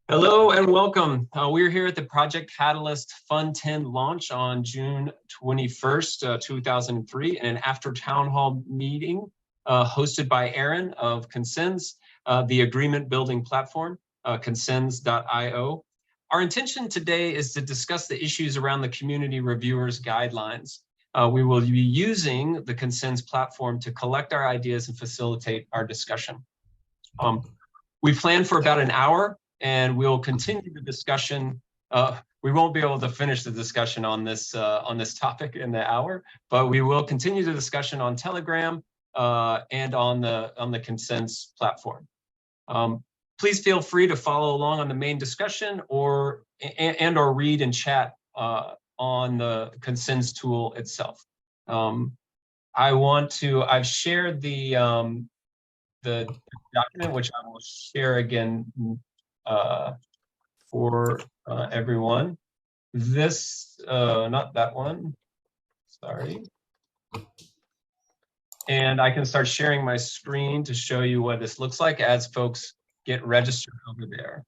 Hello and welcome. We're here at the Project Catalyst Fund 10 launch on June 21st, 2003, and an after town hall meeting hosted by Aharon of Consenz, the agreement building platform, consenz.io. Our intention today is to discuss the issues around the community reviewers guidelines. We will be using the Consenz platform to collect our ideas and facilitate our discussion. We planned for about an hour, and we'll continue the discussion. We won't be able to finish the discussion on this topic in the hour, but we will continue the discussion on Telegram and on the Consenz platform. Please feel free to follow along on the main discussion or read and chat on the Consenz tool itself. I've shared the document, which I will share again for everyone. This, not that one, sorry. And I can start sharing my screen to show you what this looks like as folks get registered over there.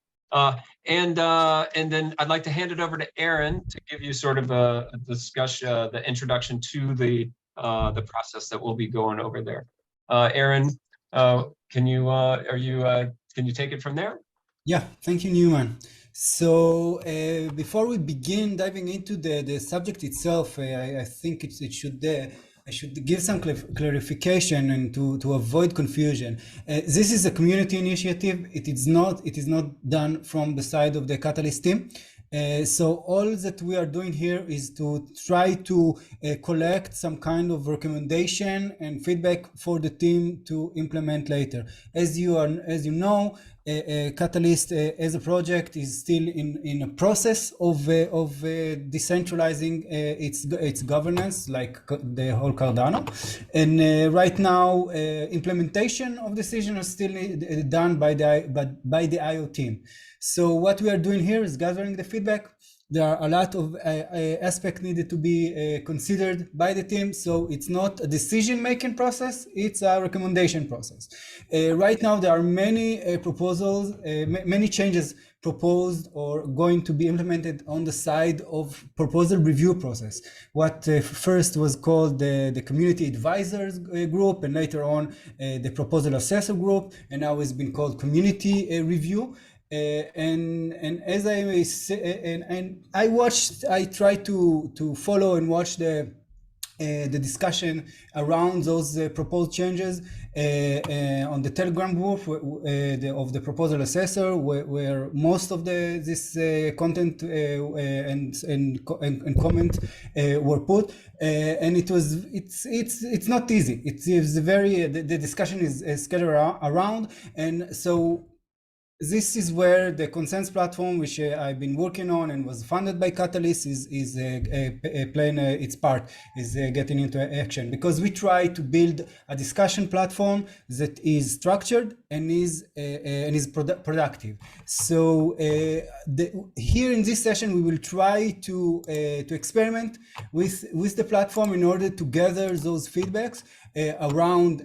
And then I'd like to hand it over to Aharon to give you sort of a discussion, the introduction to the process that we'll be going over there. Aharon, can you take it from there? Yeah, thank you, Newman. So before we begin diving into the subject itself, I think I should give some clarification and to avoid confusion. This is a community initiative. It is not done from the side of the Catalyst team. So all that we are doing here is to try to collect some kind of recommendation and feedback for the team to implement later. As you know, Catalyst as a project is still in a process of decentralizing its governance, like the whole Cardano. And right now, implementation of decision is still done by the IO team. So what we are doing here is gathering the feedback. There are a lot of aspects needed to be considered by the team. So it's not a decision-making process, it's a recommendation process. Right now, there are many proposals, many changes proposed or going to be implemented on the side of proposal review process. What first was called the community advisors group, and later on the proposal assessor group, and now it's been called community review. And as I may say, and I try to follow and watch the discussion around those proposed changes on the Telegram group of the proposal assessor, where most of this content and comment were put, and it's not easy. It's very the discussion is scattered around, and so this is where the Consenz platform, which I've been working on and was funded by Catalyst, is playing its part, is getting into action, because we try to build a discussion platform that is structured and is productive. So here in this session, we will try to experiment with the platform in order to gather those feedbacks around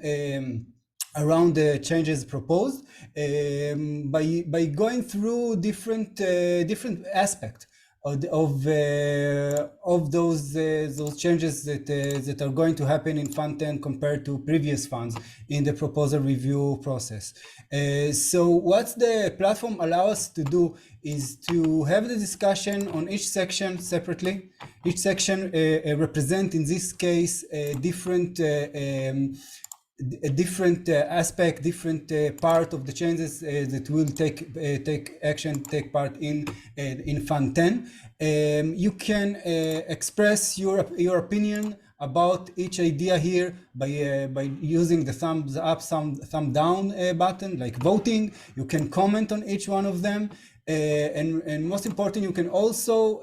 the changes proposed by going through different aspects of those changes that are going to happen in Fund 10 compared to previous funds in the proposal review process. So what the platform allows us to do is to have the discussion on each section separately. Each section represent, in this case, a different aspect, different part of the changes that will take part in Fund 10. You can express your opinion about each idea here by using the thumbs up, thumb down button, like voting. You can comment on each one of them. And most important, you can also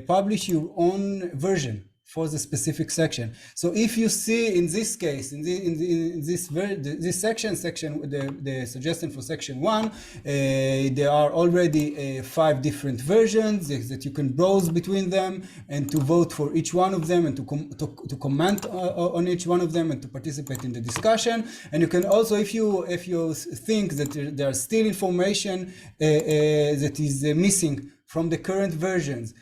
publish your own version for the specific section. So if you see in this case, in this section, the suggestion for section 1, there are already 5 different versions that you can browse between them and to vote for each one of them and to comment on each one of them and to participate in the discussion. And you can also, if you think that there are still information that is missing from the current versions,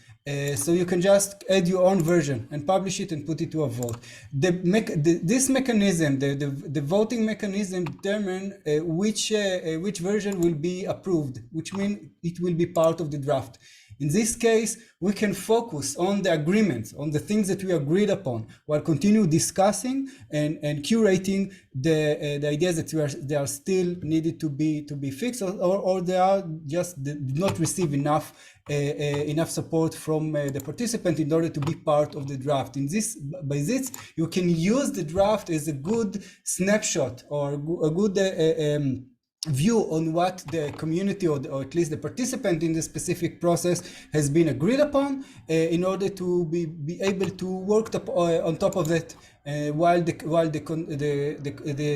so you can just add your own version and publish it and put it to a vote. This mechanism, the voting mechanism, determine which version will be approved, which means it will be part of the draft. In this case, we can focus on the agreements, on the things that we agreed upon, while continue discussing and curating the ideas that they are still needed to be fixed, or they are just did not receive enough support from the participant in order to be part of the draft. By this, you can use the draft as a good snapshot or a good view on what the community or at least the participant in the specific process has been agreed upon, in order to be able to work on top of that while the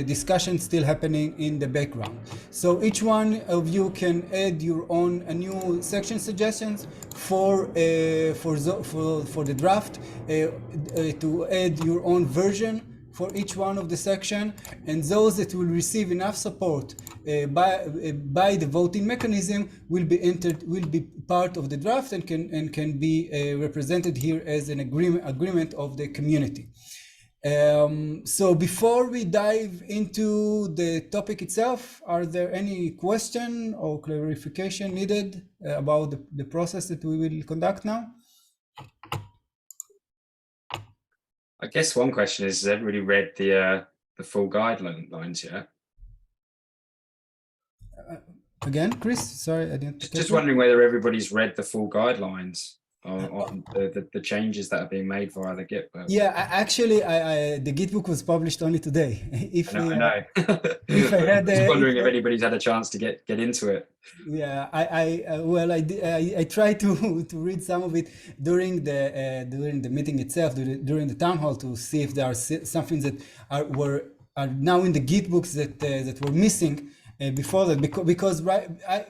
discussion still happening in the background. So each one of you can add your own new section suggestions for the draft, to add your own version for each one of the section, and those that will receive enough support by the voting mechanism will be part of the draft and can be represented here as an agreement of the community. So before we dive into the topic itself, are there any question or clarification needed about the process that we will conduct now? I guess one question is, has everybody read the full guidelines yet? Again, Chris, sorry, I didn't. Just wondering whether everybody's read the full guidelines on the changes that are being made via the Git book. Yeah, actually, the Git book was published only today. I know. If I had, just wondering if anybody's had a chance to get into it. Yeah, I tried to read some of it during the meeting itself, during the town hall, to see if there are something that are now in the Git books that were missing before that, because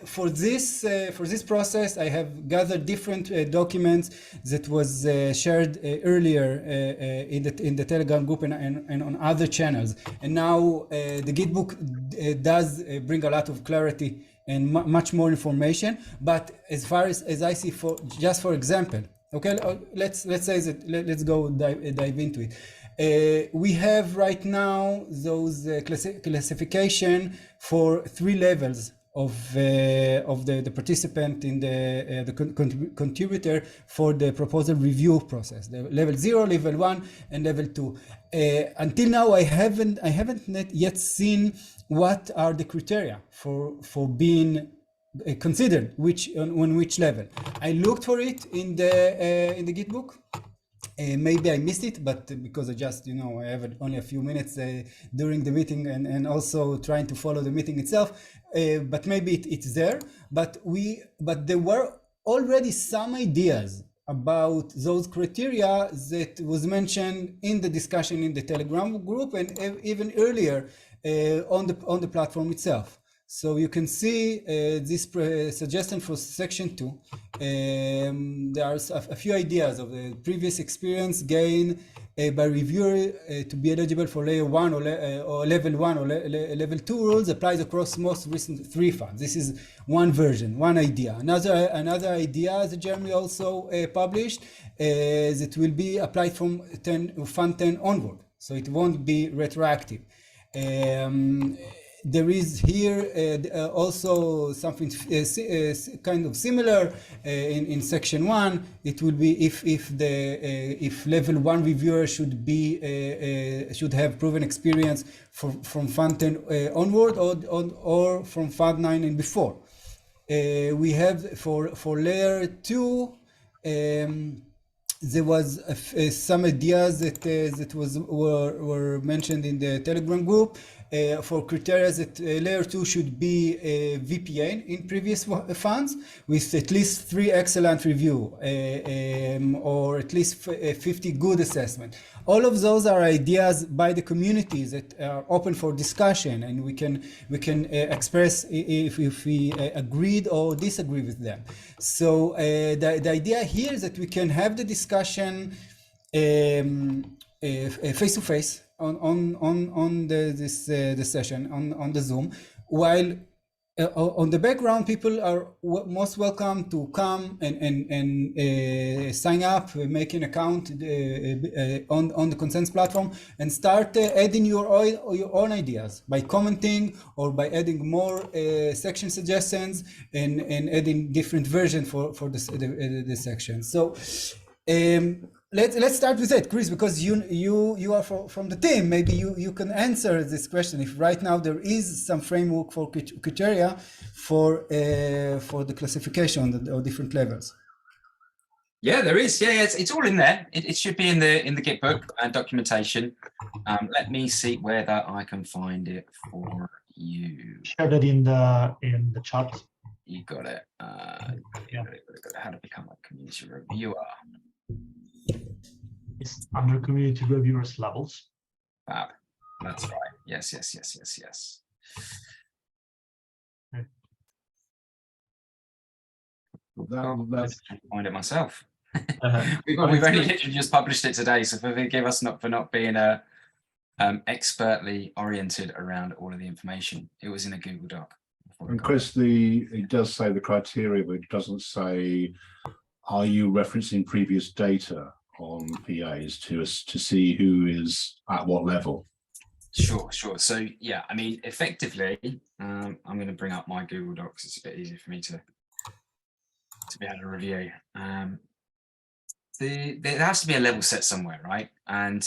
for this process I have gathered different documents that was shared earlier in the Telegram group and on other channels, and now the Git book does bring a lot of clarity and much more information. But as far as I see, for example, okay, let's say that let's go dive into it. We have right now those classification for 3 levels of the participant in the contributor for the proposal review process. The level 0, level 1, and level 2. Until now, I haven't yet seen what are the criteria for being considered on which level. I looked for it in the Git book. Maybe I missed it, but because I just, I have only a few minutes during the meeting and also trying to follow the meeting itself, but maybe it's there. But there were already some ideas about those criteria that was mentioned in the discussion in the Telegram group and even earlier on the platform itself. So you can see this suggestion for section 2. There are a few ideas of the previous experience gained by reviewer to be eligible for layer 1 or level 1 or level 2 rules applies across most recent 3 funds. This is one version, one idea. Another idea that Jeremy also published that will be applied from fund 10 onward, so it won't be retroactive. There is here also something kind of similar in section 1. It will be if level 1 reviewer should have proven experience from fund 10 onward or from fund 9 and before. We have for layer 2. There was some ideas that were mentioned in the Telegram group for criteria that layer 2 should be VPN in previous funds with at least 3 excellent review or at least 50 good assessment. All of those are ideas by the communities that are open for discussion, and we can express if we agreed or disagree with them. So the idea here is that we can have the discussion face to face on the session on the Zoom, while on the background people are most welcome to come and sign up, make an account on the Consenz platform, and start adding your own ideas by commenting or by adding more section suggestions and adding different versions for the section. So let's start with that, Chris, because you are from the team. Maybe you can answer this question. If right now there is some framework for criteria for the classification or different levels. Yeah, there is. Yeah, it's all in there. It should be in the Git book and documentation. Let me see whether I can find it for you. Share that in the chat. You got it. Yeah. How to become a community reviewer. It's under community reviewers levels. Fab. That's right. Yes. Okay. Let's find it myself. We've only literally just published it today, so forgive us for not being expertly oriented around all of the information. It was in a Google Doc. And Chris, it does say the criteria, but it doesn't say, are you referencing previous data on PAs to see who is at what level? Sure. So yeah, I mean, effectively, I'm going to bring up my Google Docs. It's a bit easier for me to be able to review. There has to be a level set somewhere, right? And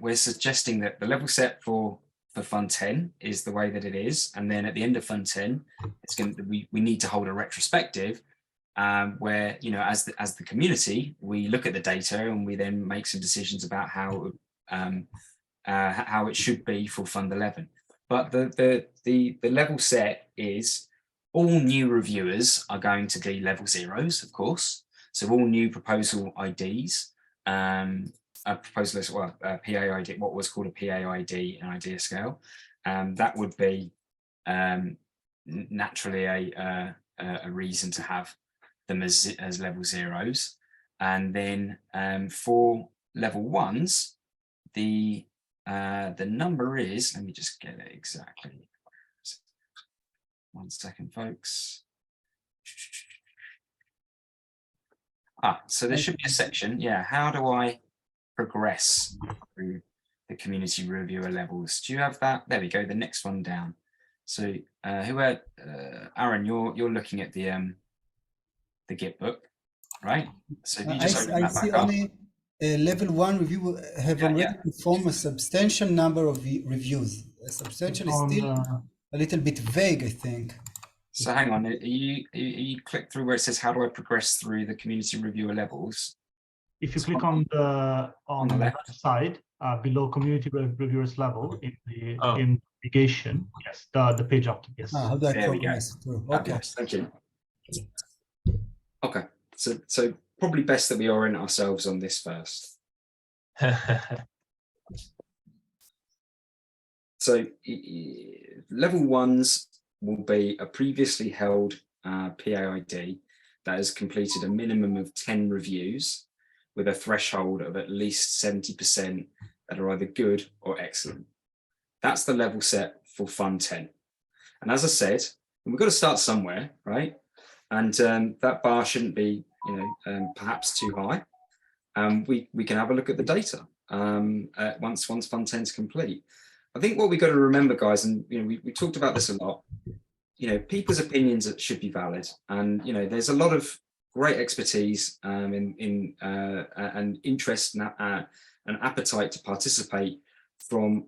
we're suggesting that the level set for Fund 10 is the way that it is, and then at the end of Fund 10, we need to hold a retrospective where, you know, as the community, we look at the data and we then make some decisions about how it should be for Fund 11. But the level set is all new reviewers are going to be level 0s, of course. So all new proposal IDs, proposal list, PA ID, what was called a PA ID and idea scale, that would be naturally a reason to have them as level 0s. And then for level 1s, the number is, let me just get it exactly. 1 second, folks. So there should be a section. Yeah, how do I progress through the community reviewer levels? Do you have that? There we go. The next one down. So Aharon, you're looking at the Git book, right? So if you just open that back up. Only level 1 review have already performed a substantial number of reviews. Substantial is still a little bit vague, I think. So hang on, you click through where it says, how do I progress through the community reviewer levels? If you click on the left side, below community reviewers level in the navigation, yes, the page up. Yes. How do I progress through? Okay. Yes, thank you. Okay, so probably best that we orient ourselves on this first. So level 1s will be a previously held PAID that has completed a minimum of 10 reviews with a threshold of at least 70% that are either good or excellent. That's the level set for Fund 10. And as I said, we've got to start somewhere, right? And that bar shouldn't be, perhaps too high. We can have a look at the data once Fund 10 is complete. I think what we've got to remember, guys, and we talked about this a lot, people's opinions should be valid. And, there's a lot of great expertise and interest and appetite to participate from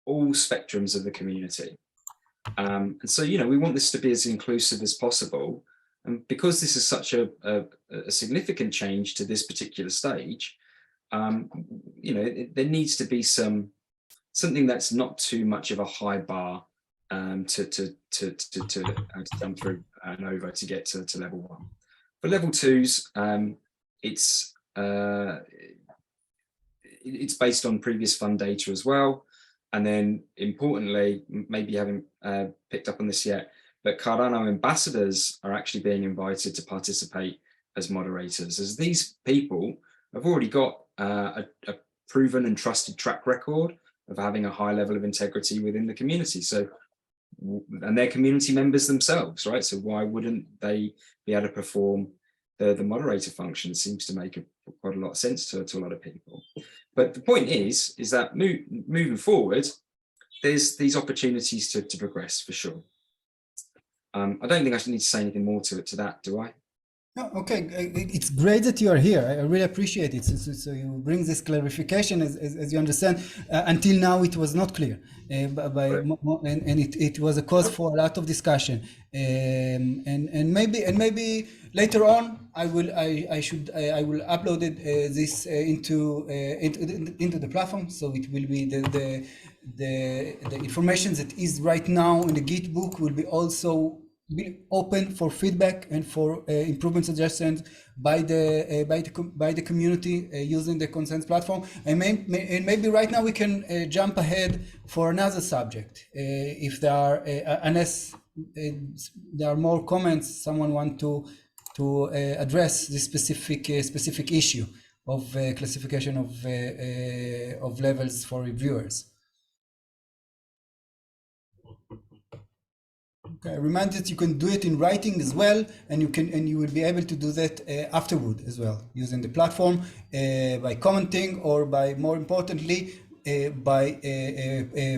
all spectrums of the community. And so, we want this to be as inclusive as possible. And because this is such a significant change to this particular stage, there needs to be some something that's not too much of a high bar to come through and over to get to level 1. For level 2s, it's based on previous fund data as well. And then importantly, maybe you haven't picked up on this yet, but Cardano ambassadors are actually being invited to participate as moderators, as these people have already got a proven and trusted track record of having a high level of integrity within the community. So, and they're community members themselves, right? So why wouldn't they be able to perform the moderator function? It seems to make quite a lot of sense to a lot of people. But the point is that moving forward, there's these opportunities to progress for sure. I don't think I need to say anything more to that, do I? No, okay, it's great that you are here. I really appreciate it. So you bring this clarification, as you understand. Until now, it was not clear, and it was a cause for a lot of discussion. And maybe later on, I will upload this into the platform, so it will be the information that is right now in the Git book will be also be open for feedback and for improvement suggestions by the community using the Consenz platform. And maybe right now we can jump ahead for another subject if there are unless there are more comments someone want to address this specific issue of classification of levels for reviewers. Okay, I remind that you can do it in writing as well, and you will be able to do that afterward as well, using the platform by commenting, or by, more importantly, by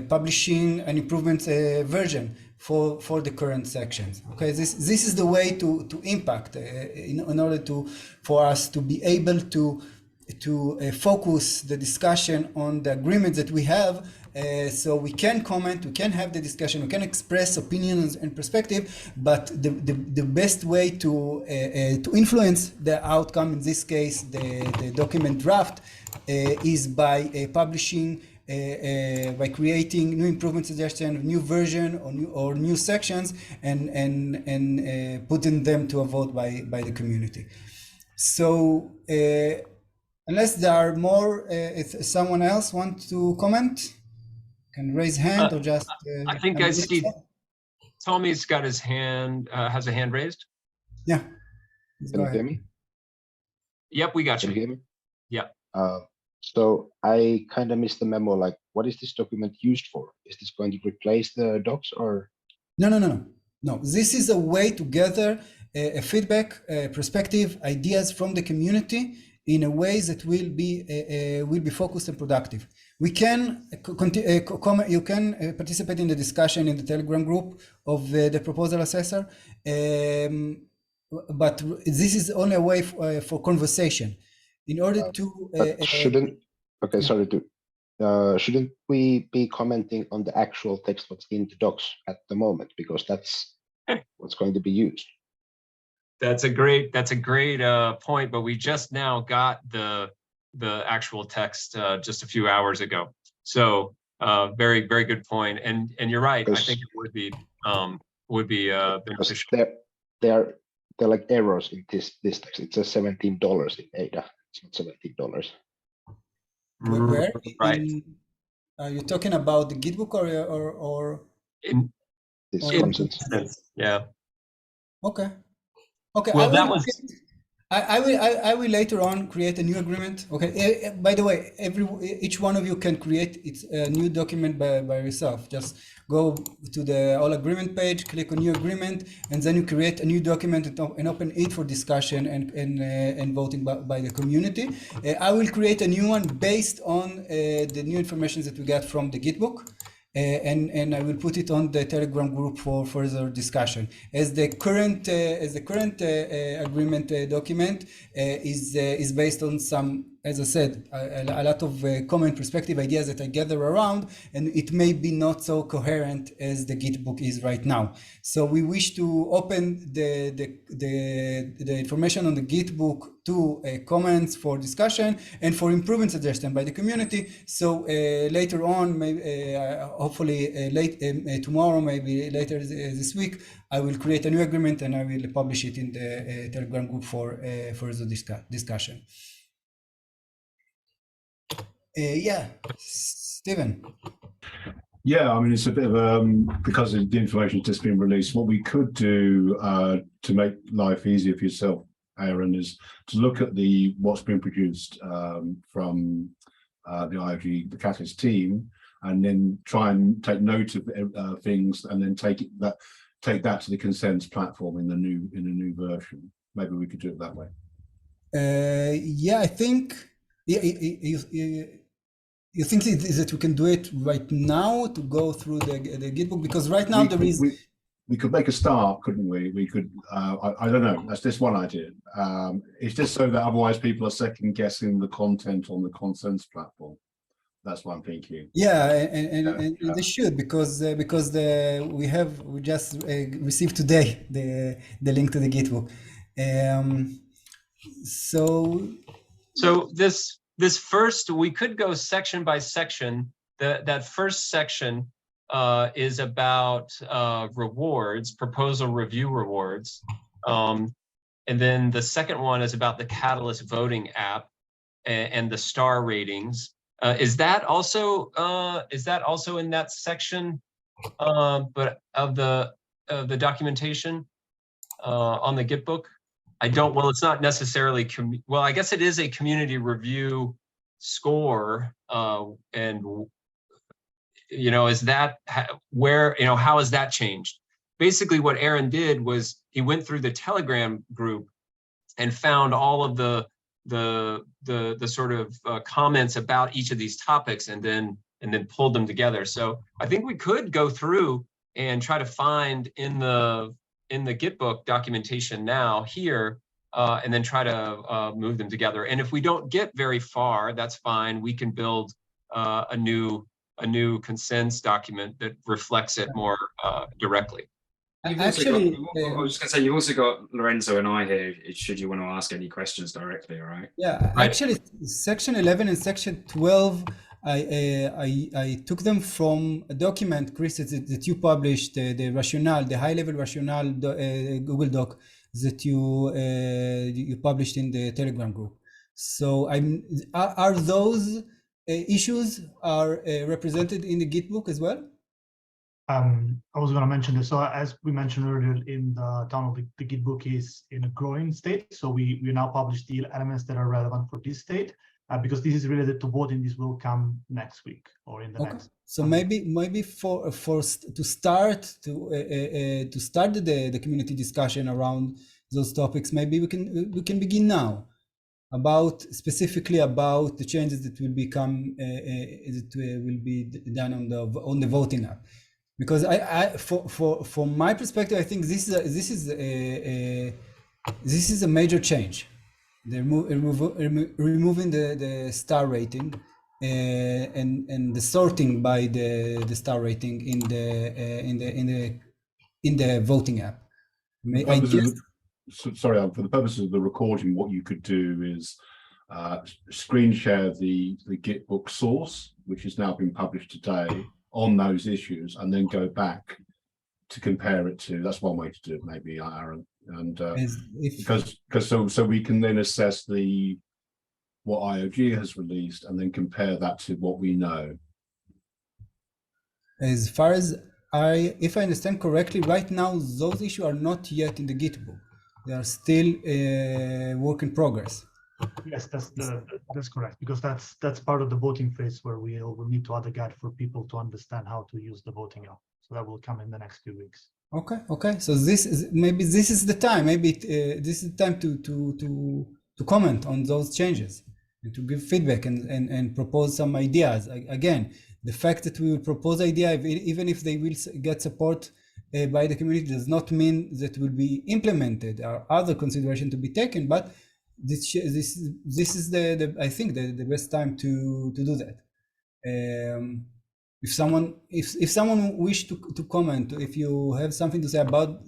publishing an improvement version for the current sections. Okay, this is the way to impact in order for us to be able to focus the discussion on the agreements that we have. So we can comment, we can have the discussion, we can express opinions and perspective, but the best way to influence the outcome, in this case the document draft, is by publishing, by creating new improvement suggestion, new version, or new sections, and putting them to a vote by the community. So unless there are more, if someone else wants to comment, can raise hand or just. I think I see Tommy's got his hand, has a hand raised. Yeah. Can you hear me? Yep, we got you. Can you hear me? Yep. So I kind of missed the memo. Like, what is this document used for? Is this going to replace the docs or? No. This is a way to gather a feedback, perspective, ideas from the community in a way that will be focused and productive. We can you can participate in the discussion in the Telegram group of the proposal assessor, but this is only a way for conversation. In order to shouldn't we be commenting on the actual text what's in the docs at the moment, because that's what's going to be used? That's a great point, but we just now got the actual text just a few hours ago. So very good point, and you're right. I think it would be beneficial. There are like errors in this text. It says $17 in ADA. It's not $17. Where? Right. Are you talking about the Git book or in this Consenz? Yeah. Okay. Well, I will later on create a new agreement. Okay. By the way, each one of you can create its new document by yourself. Just go to the all agreement page, click on new agreement, and then you create a new document and open it for discussion and voting by the community. I will create a new one based on the new information that we got from the Git book. And I will put it on the Telegram group for further discussion. As the current agreement document is based on some as I said, a lot of common perspective ideas that I gather around, and it may be not so coherent as the Gitbook is right now. So we wish to open the information on the Gitbook to comments for discussion and for improvement suggestion by the community. So later on, maybe, hopefully tomorrow, maybe later this week, I will create a new agreement and I will publish it in the Telegram group for further discussion. Yeah, Stephen. Yeah, I mean, it's a bit of because the information has just been released. What we could do to make life easier for yourself, Aaron, is to look at what's been produced from the IOG, the Catalyst team, and then try and take note of things, and then take that to the Consenz platform in the new version. Maybe we could do it that way. Yeah, I think. Yeah, you think that we can do it right now to go through the Gitbook, because right now we could make a start, couldn't we? We could. I don't know. That's just one idea. It's just so that otherwise people are second guessing the content on the Consenz platform. That's what I'm thinking. Yeah, and they should, because we just received today the link to the Gitbook. So this first, we could go section by section. That first section is about rewards, proposal review rewards. And then the second one is about the Catalyst voting app and the star ratings. Is that also in that section, but of the documentation on the Gitbook? Well, it's not necessarily, well, I guess it is a community review score. And, is that where, how has that changed? Basically what Aaron did was he went through the Telegram group and found all of the sort of comments about each of these topics and then pulled them together. So I think we could go through and try to find in the Gitbook documentation now here, and then try to move them together. And if we don't get very far, that's fine. We can build a new Consenz document that reflects it more directly. Actually, I was just going to say, you've also got Lorenzo and I here, should you want to ask any questions directly, all right? Yeah, right. Actually, section 11 and section 12, I took them from a document, Chris, that you published, the rationale, the high-level rationale Google Doc that you published in the Telegram group. So are those issues represented in the Gitbook as well? I was going to mention this. So as we mentioned earlier in the tunnel, the Gitbook is in a growing state. So we now publish the elements that are relevant for this state. Because this is related to voting, this will come next week or in the next. So maybe to start the community discussion around those topics, maybe we can begin now specifically about the changes that will become will be done on the voting app. Because from my perspective, I think this is a major change. They're removing the star rating and the sorting by the star rating in the voting app. Sorry, for the purposes of the recording, what you could do is screen share the Gitbook source, which has now been published today on those issues, and then go back to compare it to. That's one way to do it, maybe, Aaron. And because we can then assess what IOG has released and then compare that to what we know. As far as if I understand correctly, right now those issues are not yet in the Gitbook. They are still work in progress. Yes, that's correct, because that's part of the voting phase where we will need to add a guide for people to understand how to use the voting app. So that will come in the next few weeks. Okay. So this is the time. Maybe this is the time to comment on those changes and to give feedback and propose some ideas. Again, the fact that we will propose idea, even if they will get support by the community, does not mean that will be implemented. There are other considerations to be taken, but this is the I think the best time to do that. If someone wish to comment, if you have something to say about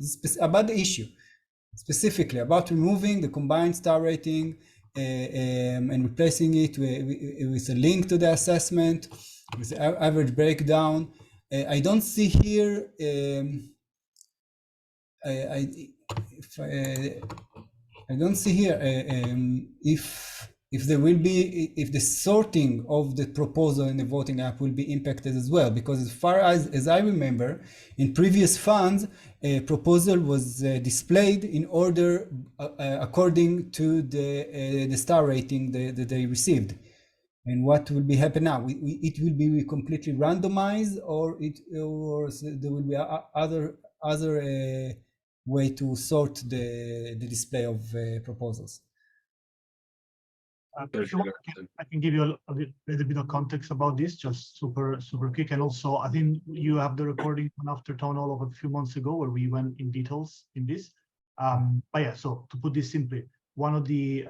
the issue, specifically about removing the combined star rating and replacing it with a link to the assessment, with the average breakdown. I don't see here. I don't see here if there will be, if the sorting of the proposal in the voting app will be impacted as well, because as far as I remember, in previous funds, a proposal was displayed in order according to the star rating that they received. And what will be happen now? It will be completely randomized, or there will be other way to sort the display of proposals. If you want, I can give you a little bit of context about this, just super quick. And also, I think you have the recording from after town hall of a few months ago where we went in details in this. But yeah, so to put this simply, one of the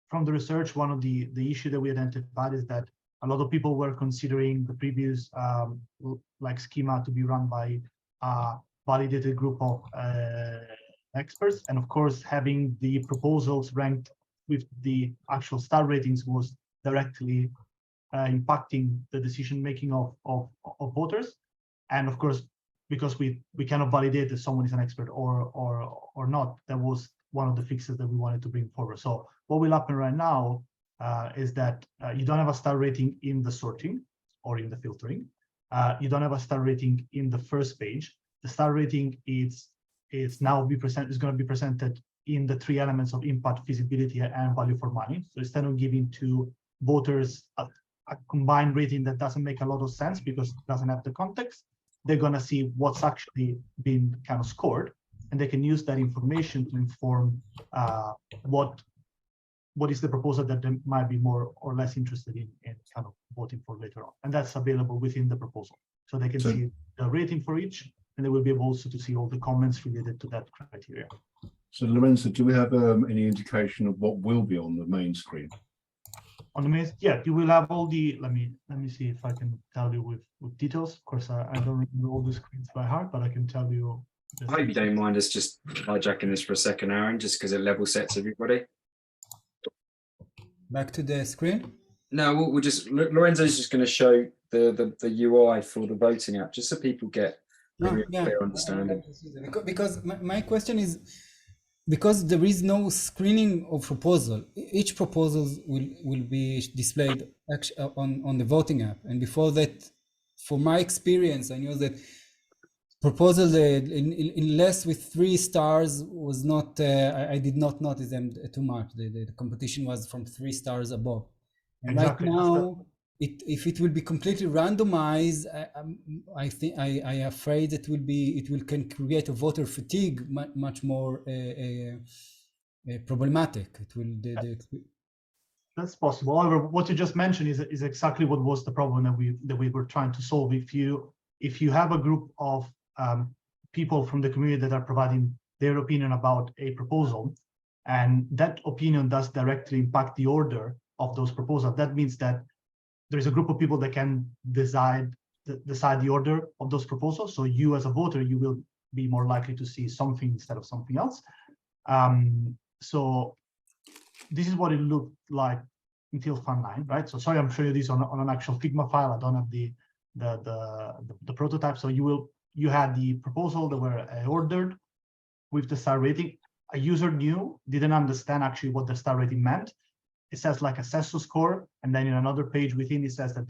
from the research, one of the issue that we identified is that a lot of people were considering the previous like schema to be run by a validated group of experts, and of course having the proposals ranked with the actual star ratings was directly impacting the decision making of voters. And of course, because we cannot validate that someone is an expert or not, that was one of the fixes that we wanted to bring forward. So what will happen right now is that you don't have a star rating in the sorting or in the filtering. You don't have a star rating in the first page. The star rating is now going to be presented in the three elements of impact, feasibility, and value for money. So instead of giving to voters a combined rating that doesn't make a lot of sense because it doesn't have the context, they're going to see what's actually been kind of scored, and they can use that information to inform what is the proposal that they might be more or less interested in kind of voting for later on. And that's available within the proposal. So they can see the rating for each, and they will be able also to see all the comments related to that criteria. So Lorenzo, do we have any indication of what will be on the main screen? On the main, yeah, you will have all the, let me see if I can tell you with details. Of course, I don't remember all the screens by heart, but I can tell you. I hope you don't mind us just hijacking this for a second, Aaron, just because it level sets everybody. Back to the screen? No, we'll just, Lorenzo's just going to show the UI for the voting app, just so people get a clear understanding. Because my question is, because there is no screening of proposal, each proposal will be displayed on the voting app. And before that, for my experience, I know that proposal in less with 3 stars was not, I did not notice them too much. The competition was from 3 stars above. And exactly. Right now, if it will be completely randomized, I think I am afraid it can create a voter fatigue much more problematic. It will. That's possible. However, what you just mentioned is exactly what was the problem that we were trying to solve. If you have a group of people from the community that are providing their opinion about a proposal, and that opinion does directly impact the order of those proposals, that means that there is a group of people that can decide the order of those proposals. So you as a voter, you will be more likely to see something instead of something else. So this is what it looked like until Fund 9, right? So sorry, I'm showing you this on an actual Figma file. I don't have the prototype. So you had the proposal that were ordered with the star rating. A user didn't understand actually what the star rating meant. It says like assessor score, and then in another page within it says that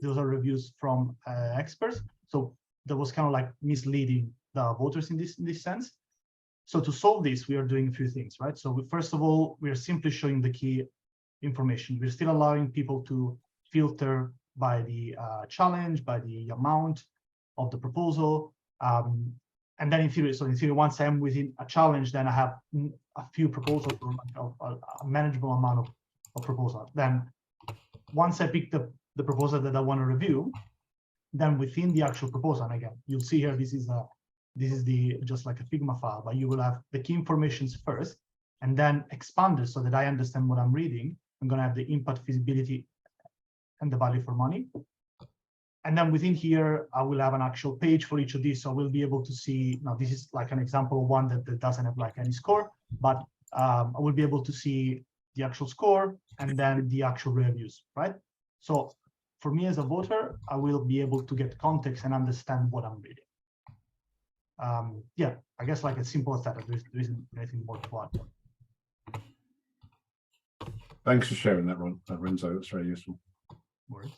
those are reviews from experts. So that was kind of like misleading the voters in this sense. So to solve this, we are doing a few things, right? So first of all, we are simply showing the key information. We're still allowing people to filter by the challenge, by the amount of the proposal. And then in theory, once I'm within a challenge, then I have a few proposals or a manageable amount of proposal. Then once I pick the proposal that I want to review, then within the actual proposal, and again, you'll see here, this is just like a Figma file, but you will have the key informations first. and then expand it so that I understand what I'm reading. I'm going to have the impact, feasibility, and the value for money. And then within here, I will have an actual page for each of these. So we'll be able to see, now this is like an example of one that doesn't have like any score, but I will be able to see the actual score and then the actual reviews, right? So for me as a voter, I will be able to get context and understand what I'm reading. Yeah, I guess like as simple as that. There isn't anything more to add. Thanks for sharing that, Renzo. That's very useful. Words.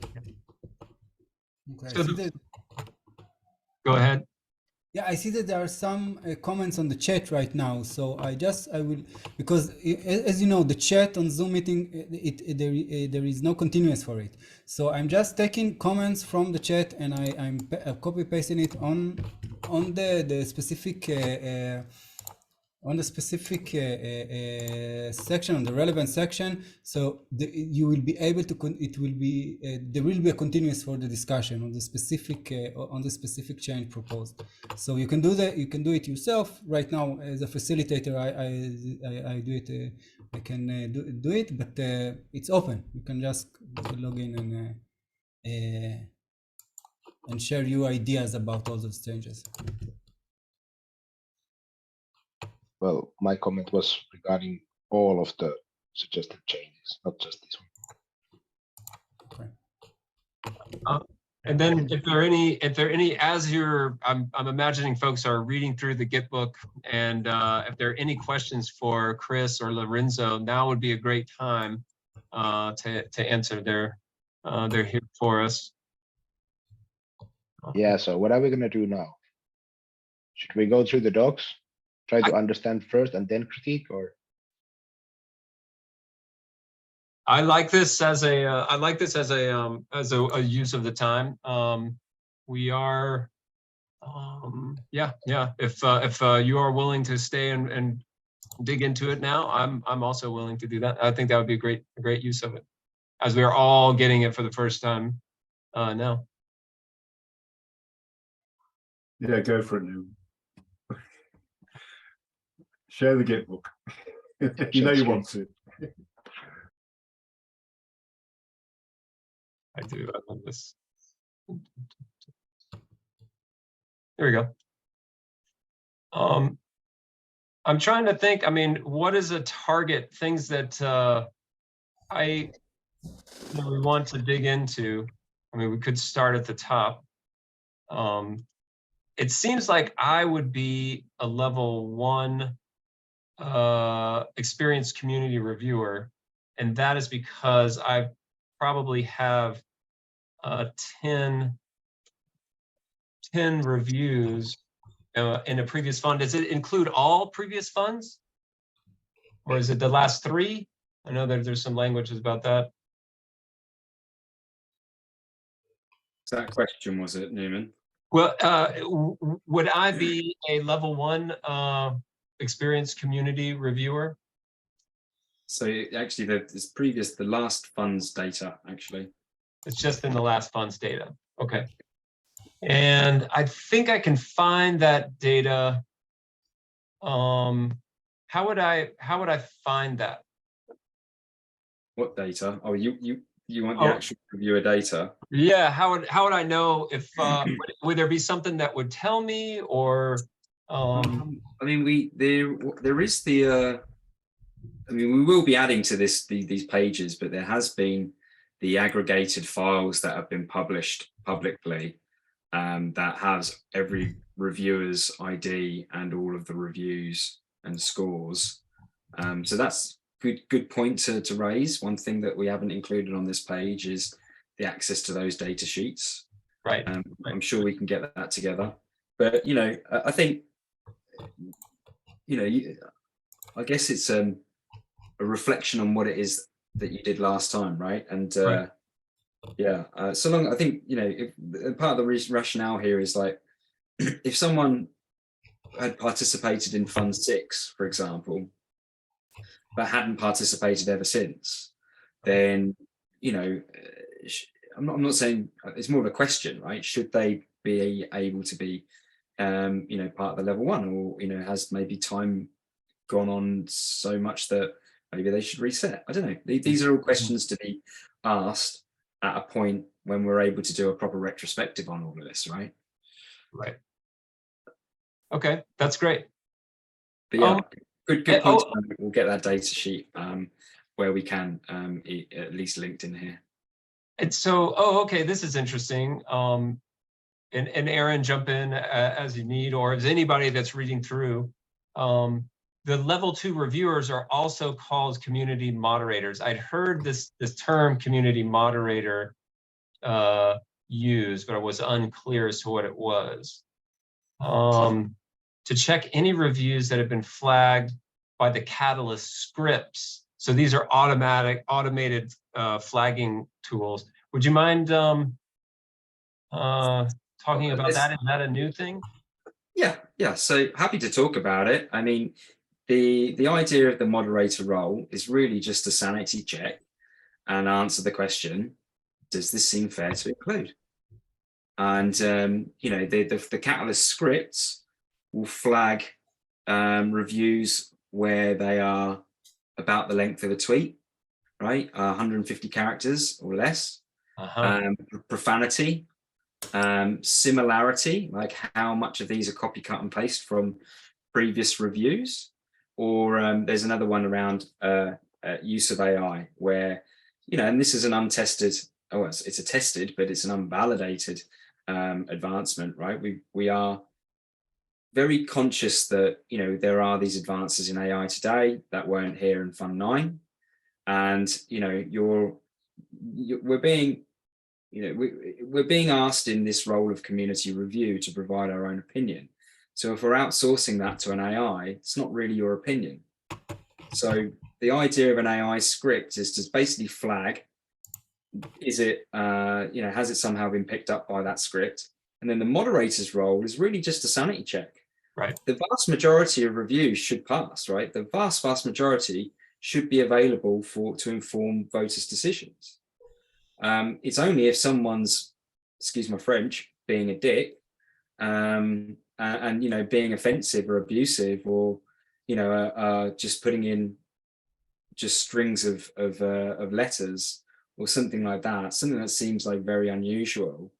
Okay, So I see that, Go ahead. yeah, I see that there are some comments on the chat right now. So I will, because as you know, the chat on Zoom meeting, there is no continuous for it. So I'm just taking comments from the chat and I'm copy pasting it on the specific section, on the relevant section. So you will be able to there will be a continuous for the discussion on the specific change proposed. So you can do that. You can do it yourself right now as a facilitator. I do it. I can do it, but it's open. You can just log in and share your ideas about all those changes. Well, my comment was regarding all of the suggested changes, not just this one. Okay. And then if there are any, as I'm imagining folks are reading through the Git book, and if there are any questions for Chris or Lorenzo, now would be a great time to answer. They're here for us. Yeah, so what are we gonna do now? Should we go through the docs, try to understand first and then critique, or? I like this as a use of the time. We are, yeah. If you are willing to stay and dig into it now, I'm also willing to do that. I think that would be a great use of it, as we are all getting it for the first time now. Yeah, go for it, Newman. Share the Git book. You know you want to. I do. I love this. There we go. I'm trying to think. I mean, what is a target? Things that we want to dig into. I mean, we could start at the top. It seems like I would be a level 1 experienced community reviewer, and that is because I probably have 10 reviews in a previous fund. Does it include all previous funds, or is it the last 3? I know that there's some languages about that. That question, was it, Newman? Well, would I be a level 1 experienced community reviewer? So actually, the last funds data, actually. It's just in the last funds data. Okay. And I think I can find that data. How would I find that? What data? Oh, you want the actual reviewer data? Yeah. How would I know if would there be something that would tell me, or? I mean, there is the. I mean, we will be adding to these pages, but there has been the aggregated files that have been published publicly, that has every reviewer's ID and all of the reviews and scores. So that's good point to raise. One thing that we haven't included on this page is the access to those data sheets. Right. I'm sure we can get that together. But I think I guess it's a reflection on what it is that you did last time, right? And right. Yeah, so long. I think part of the rationale here is like if someone had participated in Fund 6, for example, but hadn't participated ever since, then I'm not saying, it's more of a question, right? Should they be able to be, you know, part of the level one, or, you know, has maybe time gone on so much that maybe they should reset? I don't know. These are all questions to be asked at a point when we're able to do a proper retrospective on all of this, right? Right. Okay, that's great. But yeah, good yeah, point. We'll get that data sheet where we can, at least linked in here. And so, okay, this is interesting. And Aaron, jump in as you need, or as anybody that's reading through. The level 2 reviewers are also called community moderators. I'd heard this term community moderator used, but I was unclear as to what it was. To check any reviews that have been flagged by the Catalyst scripts. So these are automated flagging tools. Would you mind talking about that? Is that a new thing? Yeah. So happy to talk about it. I mean, the idea of the moderator role is really just a sanity check and answer the question, does this seem fair to include? And you know, the Catalyst scripts will flag reviews where they are about the length of a tweet, right? 150 characters or less. Profanity, similarity, like how much of these are copy, cut, and paste from previous reviews, or there's another one around use of AI, where, you know, and this is an untested, it's a tested, but it's an unvalidated advancement, right? We are very conscious that, you know, there are these advances in AI today that weren't here in Fund 9, and, you know, we're being asked in this role of community review to provide our own opinion. So if we're outsourcing that to an AI, it's not really your opinion. So the idea of an AI script is to basically flag, is it, you know, has it somehow been picked up by that script? And then the moderator's role is really just a sanity check. Right. The vast majority of reviews should pass, right? The vast majority should be available to inform voters' decisions. It's only if someone's, excuse my French, being a dick, and you know, being offensive or abusive, or, you know, just putting in just strings of letters or something like that, something that seems like very unusual,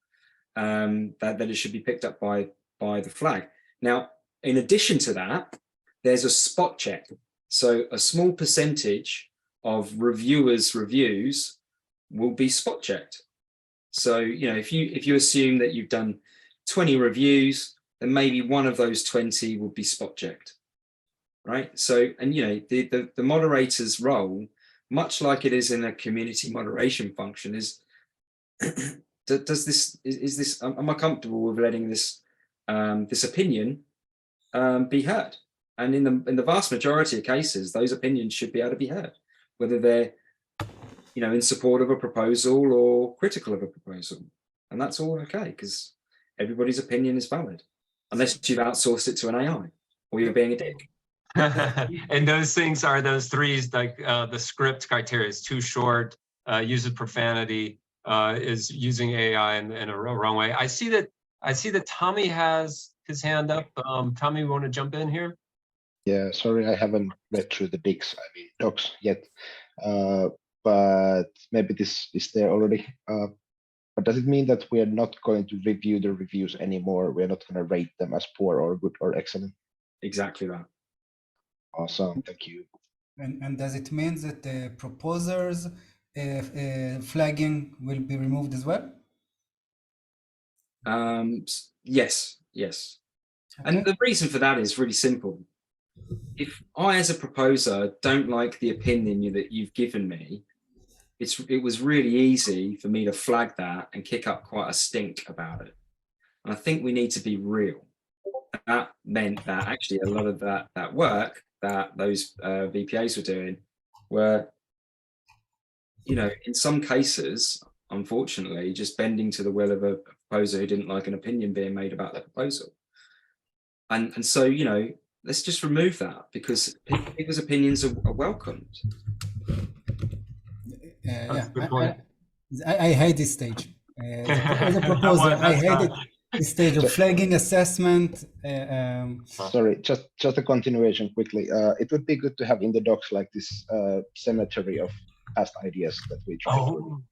that it should be picked up by the flag. Now, in addition to that, there's a spot check. So a small percentage of reviewers' reviews will be spot checked. So, you know, if you assume that you've done 20 reviews, then maybe one of those 20 will be spot checked, right? So, and, you know, the moderator's role, much like it is in a community moderation function, is am I comfortable with letting this this opinion be heard? And in the vast majority of cases, those opinions should be able to be heard, whether they're, you know, in support of a proposal or critical of a proposal. And that's all okay, because everybody's opinion is valid, unless you've outsourced it to an AI or you're being a dick. And those things are those threes, like the script criteria is too short, uses profanity, is using AI in a wrong way. I see that Tommy has his hand up. Tommy, you want to jump in here? Yeah, sorry, I haven't read through the docs yet, but maybe this is there already. But does it mean that we are not going to review the reviews anymore? We're not going to rate them as poor or good or excellent? Exactly that. Awesome, thank you. And does it mean that the proposers flagging will be removed as well? Yes. Okay. And the reason for that is really simple. If I, as a proposer, don't like the opinion that you've given me, it was really easy for me to flag that and kick up quite a stink about it. And I think we need to be real. That meant that actually a lot of that work that those VPAs were doing were, you know, in some cases, unfortunately, just bending to the will of a proposer who didn't like an opinion being made about the proposal. And so, you know, let's just remove that, because people's opinions are welcomed. Yeah, good point. I hate this stage. As a That proposer, one, I that's hate it. This stage of So- flagging assessment. Sorry, just a continuation quickly. It would be good to have in the docs like this cemetery of past ideas that we tried to review. Oh,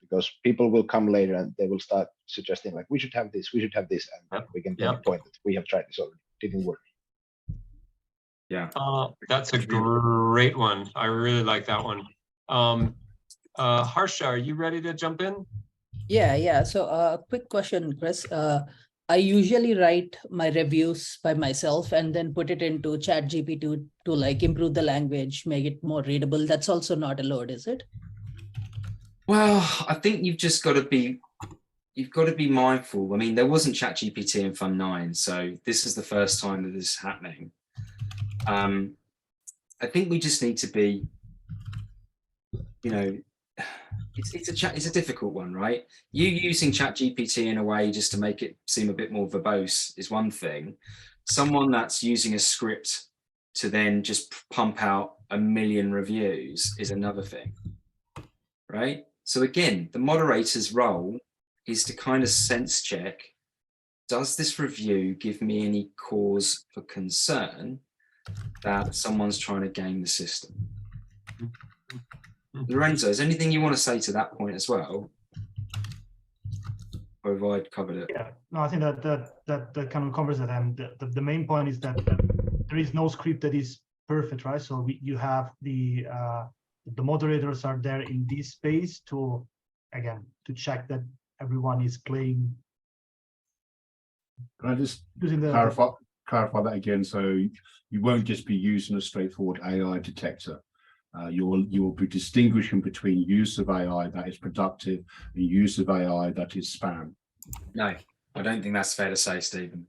Because people will come later and they will start suggesting like we should have this, and Yep, we can yep. point that we have tried this already, didn't work. Yeah. that's a great one. I really like that one. Harsha, are you ready to jump in? Yeah. So quick question, Chris. I usually write my reviews by myself and then put it into ChatGPT to like improve the language, make it more readable. That's also not allowed, is it? Well, I think you've got to be mindful. I mean, there wasn't ChatGPT in Fund 9, so this is the first time that this is happening. I think we just need to be, you know, it's a difficult one, right? You using ChatGPT in a way just to make it seem a bit more verbose is one thing. Someone that's using a script to then just pump out 1 million reviews is another thing, right? So again, the moderator's role is to kind of sense check, does this review give me any cause for concern that someone's trying to game the system? Lorenzo, is anything you want to say to that point as well? Or have I covered it? Yeah, no, I think that kind of covers it. And the main point is that there is no script that is perfect, right? So you have the moderators are there in this space to, again, to check that everyone is playing. Can I just Using the clarify that again? So you won't just be using a straightforward AI detector. You will be distinguishing between use of AI that is productive and use of AI that is spam. No, I don't think that's fair to say, Stephen.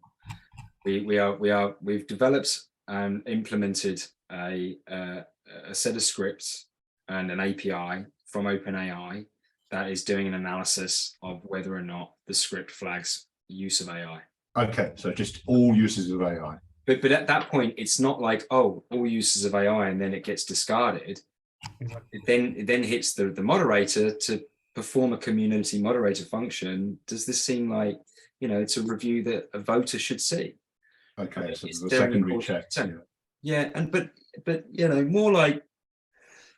We've developed and implemented a set of scripts and an API from OpenAI that is doing an analysis of whether or not the script flags use of AI. Okay, so just all uses of AI. But at that point, it's not like, oh, all uses of AI and then it gets discarded. Exactly. It then hits the moderator to perform a community moderator function. Does this seem like, you know, it's a review that a voter should see? Okay, so It's the there in secondary the check. Yeah, and but you know, more like,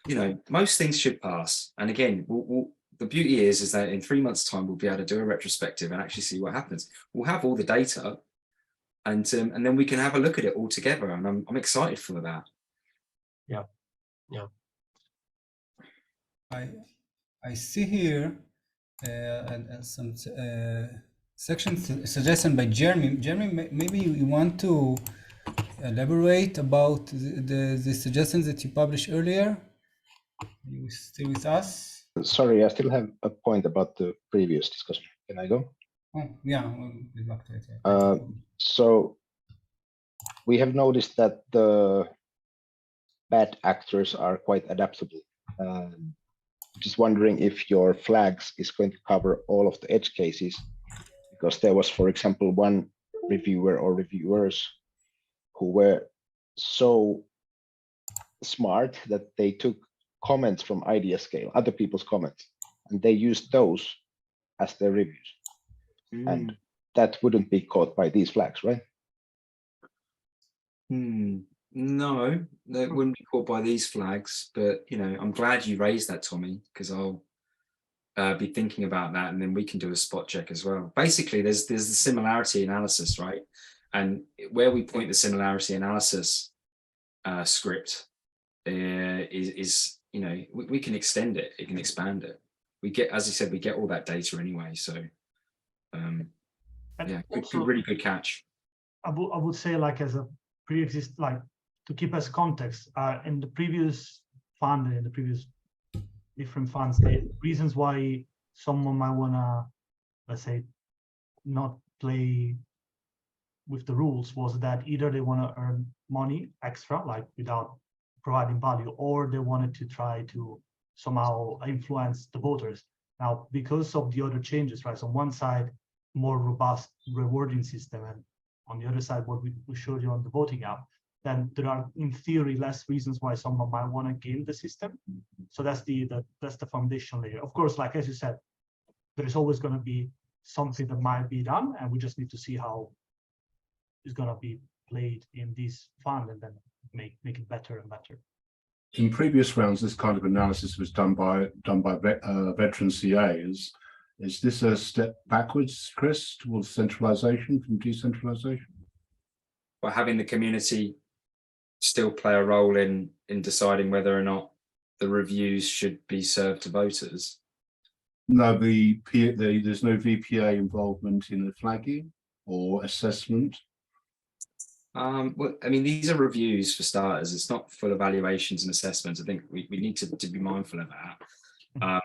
you know, most things should pass. And again, the beauty is that in 3 months' time, we'll be able to do a retrospective and actually see what happens. We'll have all the data, and then we can have a look at it all together. And I'm excited for that. Yeah. I see here and some section suggestion by Jeremy. Jeremy, maybe you want to elaborate about the suggestions that you published earlier? Are you still with us? Sorry, I still have a point about the previous discussion. Can I go? Oh, yeah, we'll be back to it. Yeah. So we have noticed that the bad actors are quite adaptable. Just wondering if your flags is going to cover all of the edge cases, because there was, for example, one reviewer or reviewers who were so smart that they took comments from idea scale, other people's comments, and they used those as their reviews. And that wouldn't be caught by these flags, right? No, that wouldn't be caught by these flags. But you know, I'm glad you raised that, Tommy, because I'll be thinking about that, and then we can do a spot check as well. Basically, there's the similarity analysis, right? And where we point the similarity analysis script is you know, we can extend it, it can expand it. We get, as I said, we get all that data anyway. So yeah, really good catch. I would say, like, as a pre-exist, like, to keep as context, in the previous fund, in the previous different funds, the reasons why someone might wanna, let's say, not play with the rules was that either they want to earn money extra, like without providing value, or they wanted to try to somehow influence the voters. Now, because of the other changes, right? So on one side, more robust rewarding system, and on the other side, what we showed you on the voting app, then there are, in theory, less reasons why someone might want to game the system. So that's the foundation layer. Of course, like as you said, there is always going to be something that might be done, and we just need to see how it's going to be played in this fund, and then make it better and better. In previous rounds, this kind of analysis was done by veteran CAs. Is this a step backwards, Chris, towards centralization from decentralization? By having the community still play a role in deciding whether or not the reviews should be served to voters? No, there's no VPA involvement in the flagging or assessment. Well, I mean, these are reviews for starters. It's not full evaluations and assessments. I think we need to be mindful of that.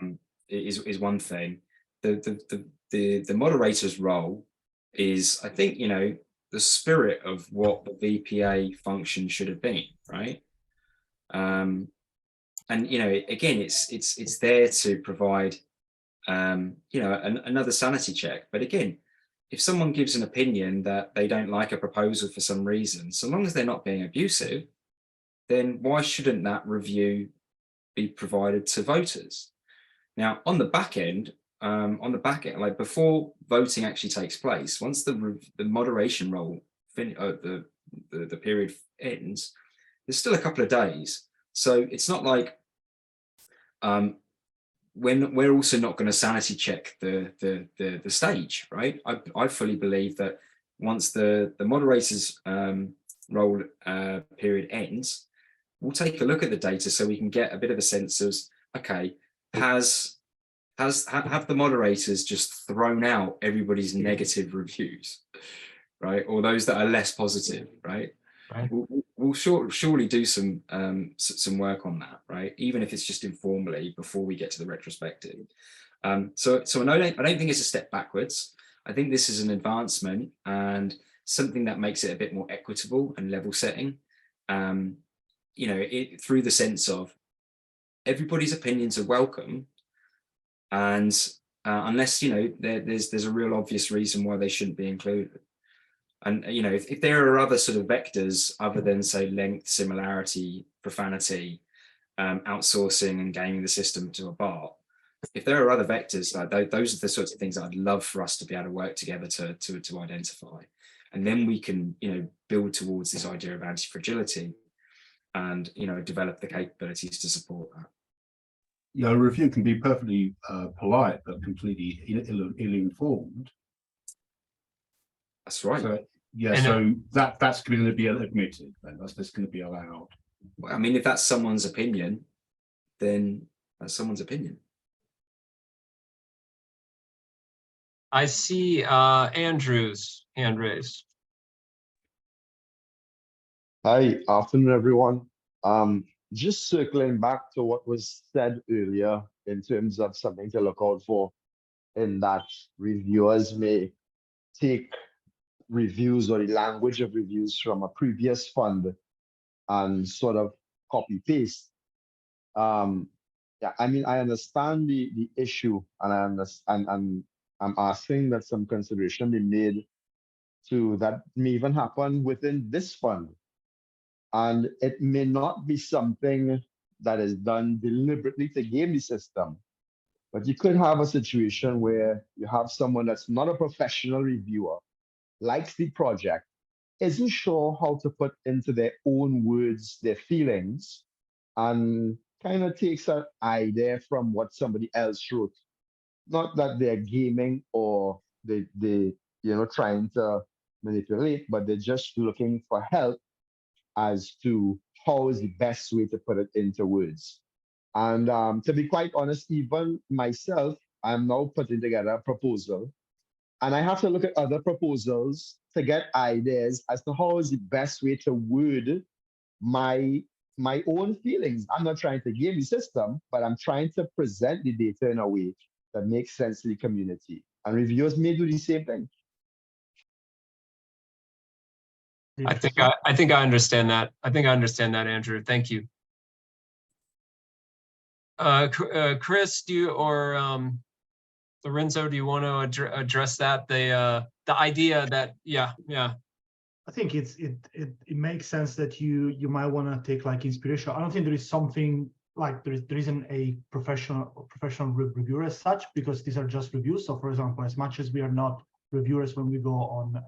Is one thing. The moderator's role is, I think, you know, the spirit of what the VPA function should have been, right? And you know, again, it's there to provide, you know, another sanity check. But again, if someone gives an opinion that they don't like a proposal for some reason, so long as they're not being abusive, then why shouldn't that review be provided to voters? Now, on the back end, like before voting actually takes place, once the moderation role, the period ends, there's still a couple of days. So it's not like when we're also not going to sanity check the stage, right? I fully believe that once the moderator's role period ends, we'll take a look at the data so we can get a bit of a sense of, okay, have the moderators just thrown out everybody's negative reviews, right? Or those that are less positive, right? Right. We'll surely do some work on that, right? Even if it's just informally before we get to the retrospective. So I don't think it's a step backwards. I think this is an advancement and something that makes it a bit more equitable and level setting. You know, through the sense of everybody's opinions are welcome, and unless, you know, there's a real obvious reason why they shouldn't be included. And, you know, if there are other sort of vectors other than, say, length, similarity, profanity, outsourcing and gaming the system to a bar, if there are other vectors, like those are the sorts of things that I'd love for us to be able to work together to identify. And then we can, you know, build towards this idea of anti-fragility and, you know, develop the capabilities to support that. Yeah, a review can be perfectly polite, but completely ill-informed. That's right. So, yeah, so that's going to be admitted, then that's just going to be allowed. Well, I mean, if that's someone's opinion, then that's someone's opinion. I see Andrew's hand raised. Hi, afternoon, everyone. Just circling back to what was said earlier in terms of something to look out for, in that reviewers may take reviews or the language of reviews from a previous fund and sort of copy paste. Yeah, I mean, I understand the issue, and I understand, and I'm asking that some consideration be made to that may even happen within this fund. And it may not be something that is done deliberately to game the system, but you could have a situation where you have someone that's not a professional reviewer, likes the project, isn't sure how to put into their own words their feelings, and kind of takes an idea from what somebody else wrote. Not that they're gaming or they you know, trying to manipulate, but they're just looking for help as to how is the best way to put it into words. And to be quite honest, even myself, I'm now putting together a proposal, and I have to look at other proposals to get ideas as to how is the best way to word my own feelings. I'm not trying to game the system, but I'm trying to present the data in a way that makes sense to the community. And reviewers may do the same thing. I think I understand that. I think I understand that, Andrew. Thank you. Chris, do you, or Lorenzo, do you want to address that? The idea that, yeah. I think it makes sense that you might want to take like inspiration. I don't think there is something like there isn't a professional reviewer as such, because these are just reviews. So for example, as much as we are not reviewers when we go on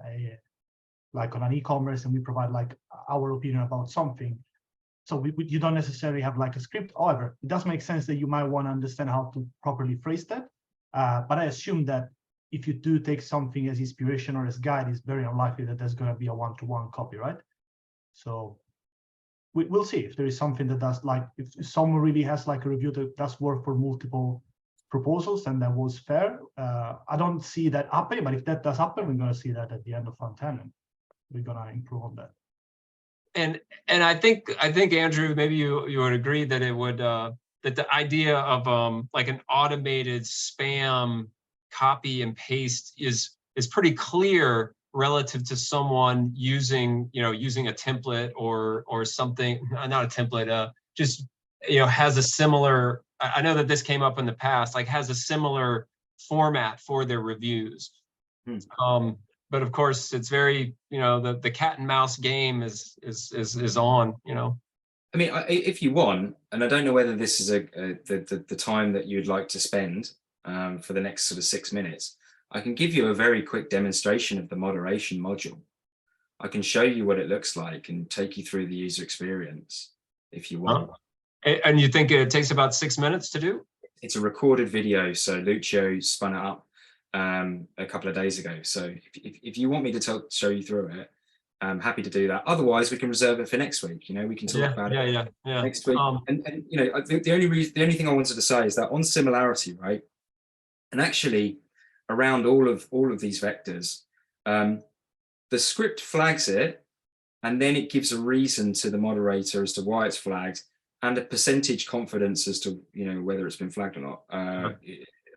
on an e-commerce and we provide like our opinion about something, so you don't necessarily have like a script. However, it does make sense that you might want to understand how to properly phrase that. But I assume that if you do take something as inspiration or as guide, it's very unlikely that there's going to be a one-to-one copy, right? So we'll see if there is something that does, like if someone really has like a review that does work for multiple proposals and that was fair. I don't see that happening, but if that does happen, we're going to see that at the end of Fund 10, and we're going to improve on that. And I think Andrew, maybe you would agree that it would that the idea of like an automated spam copy and paste is pretty clear relative to someone using a template or something, not a template, just has a similar. I know that this came up in the past, like has a similar format for their reviews. But of course, it's very, the cat and mouse game is on, I mean, if you want, and I don't know whether this is the time that you'd like to spend for the next sort of 6 minutes, I can give you a very quick demonstration of the moderation module. I can show you what it looks like and take you through the user experience if you want. And you think it takes about 6 minutes to do? It's a recorded video, so Lucio spun it up a couple of days ago. So if you want me to show you through it, I'm happy to do that. Otherwise, we can reserve it for next week. We can talk about it next week. And I think the only thing I wanted to say is that on similarity, right? And actually, around all of these vectors, the script flags it, and then it gives a reason to the moderator as to why it's flagged, and a percentage confidence as to whether it's been flagged or not. 100%,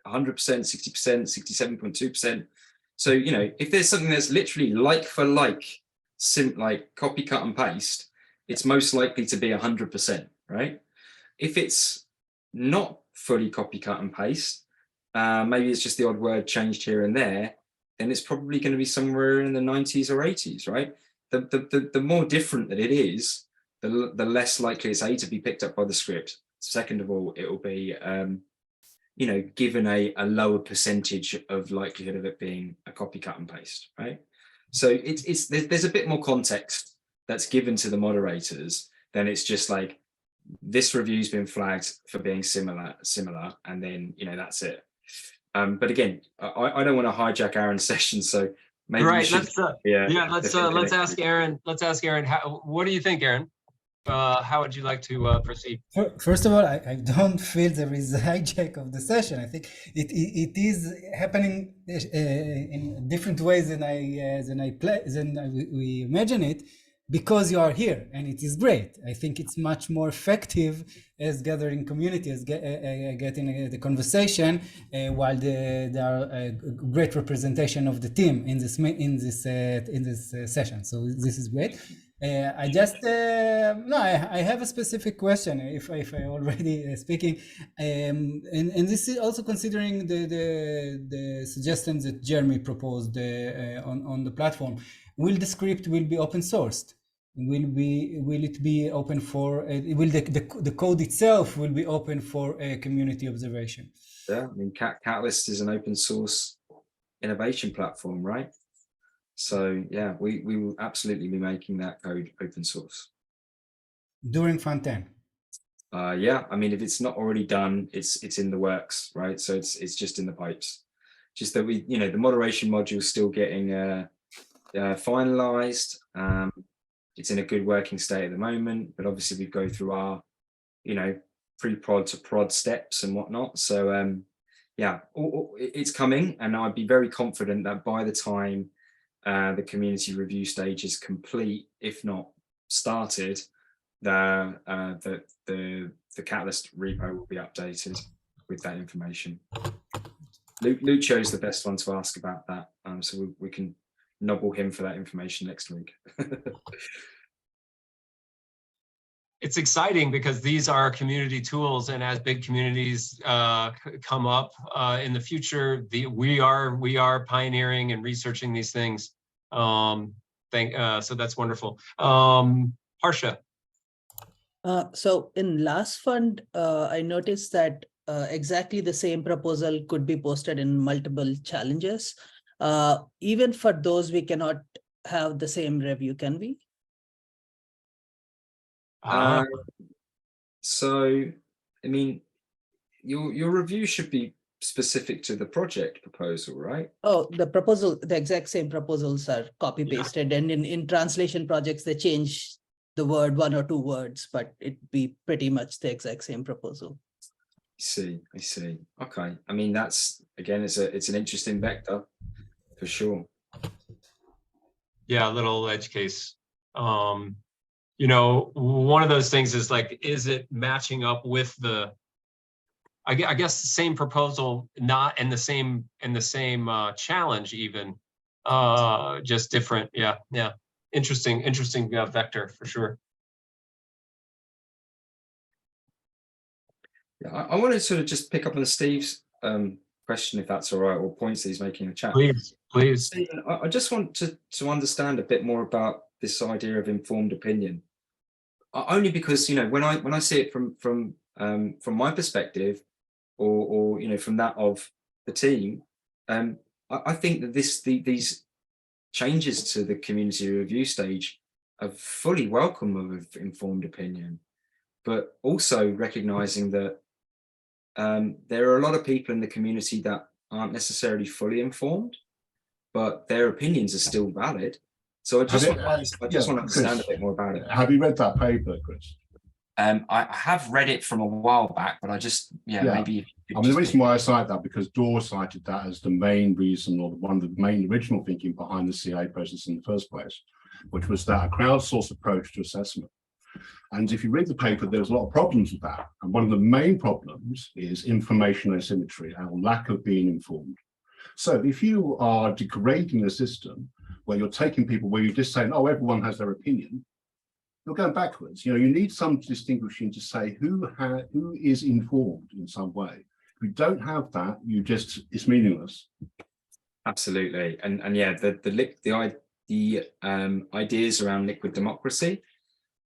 60%, 67.2%. So if there's something that's literally like for like, like copy, cut, and paste, it's most likely to be 100%, right? If it's not fully copy, cut, and paste, maybe it's just the odd word changed here and there, then it's probably going to be somewhere in the 90s or 80s, right? The more different that it is, the less likely it's to be picked up by the script. Second of all, it will be given a lower percentage of likelihood of it being a copy, cut, and paste, right? So there's a bit more context that's given to the moderators than it's just like, this review's been flagged for being similar, and then that's it. But again, I don't want to hijack Aaron's session, so maybe let's ask Aaron. Let's ask Aaron. What do you think, Aaron? How would you like to proceed? First of all, I don't feel there is a hijack of the session. I think it is happening in different ways than we imagine it, because you are here, and it is great. I think it's much more effective as gathering community, as getting the conversation, while there are a great representation of the team in this session. So this is great. I have a specific question. If I already speaking, and this is also considering the suggestions that Jeremy proposed on the platform. Will the script be open sourced? Will it be open for? Will the code itself will be open for community observation? Yeah, I mean, Catalyst is an open source innovation platform, right? So yeah, we will absolutely be making that code open source during Fund 10. Yeah, I mean, if it's not already done, it's in the works, right? So it's just in the pipes. Just that the moderation module is still getting finalized. It's in a good working state at the moment, but obviously we go through our pre-prod to prod steps and whatnot. So yeah, it's coming, and I'd be very confident that by the time the community review stage is complete, if not started, the Catalyst repo will be updated with that information. Lucio's the best one to ask about that, so we can nobble him for that information next week. It's exciting because these are community tools, and as big communities come up in the future, we are pioneering and researching these things. So that's wonderful. Harsha. So in last fund, I noticed that exactly the same proposal could be posted in multiple challenges. Even for those, we cannot have the same review, can we? So, I mean, your review should be specific to the project proposal, right? Oh, the exact same proposals are copy pasted, and in translation projects, they change the word, 1 or 2 words, but it'd be pretty much the exact same proposal. I see. Okay. I mean, that's, again, it's an interesting vector for sure. Yeah, a little edge case. You know, one of those things is like, is it matching up with the, I guess the same proposal, not in the same challenge even, just different. Yeah. Interesting vector for sure. Yeah, I want to sort of just pick up on Steve's question, if that's all right, or points that he's making in the chat. Please. Stephen, I just want to understand a bit more about this idea of informed opinion. Only because, you know, when I see it from my perspective, or you know, from that of the team, I think that these changes to the community review stage are fully welcome of informed opinion, but also recognizing that there are a lot of people in the community that aren't necessarily fully informed, but their opinions are still valid. So I just want to understand a bit more about it. Have you read that paper, Chris? I have read it from a while back, but I just, maybe. I mean, the reason why I cite that, because Dor cited that as the main reason, or one of the main original thinking behind the CA process in the first place, which was that a crowdsourced approach to assessment. And if you read the paper, there's a lot of problems with that. And one of the main problems is information asymmetry, our lack of being informed. So if you are degrading a system where you're taking people, where you're just saying, oh, everyone has their opinion, you're going backwards. You know, you need some distinguishing to say who is informed in some way. If you don't have that, it's meaningless. Absolutely, and yeah, the ideas around liquid democracy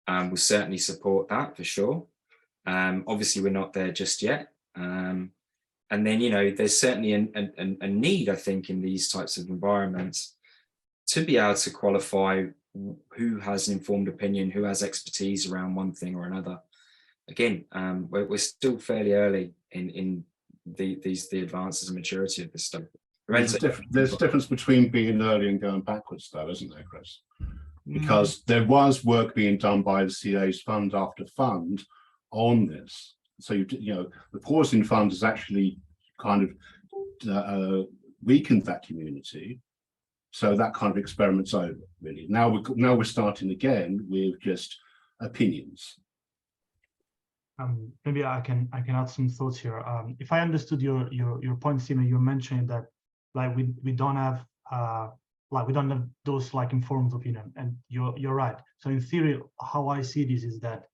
will certainly support that for sure. Obviously, we're not there just yet. And then, you know, there's certainly a need, I think, in these types of environments to be able to qualify who has an informed opinion, who has expertise around one thing or another. Again, we're still fairly early in the advances and maturity of this stuff. There's a difference between being early and going backwards, though, isn't there, Chris? Because there was work being done by the CA's fund after fund on this. So you know, the pausing fund has actually kind of weakened that community. So that kind of experiment's over, really. Now we're starting again with just opinions. Maybe I can add some thoughts here. If I understood your point, Sima, you're mentioning that like we don't have those like informed opinion, and you're right. So in theory, how I see this is that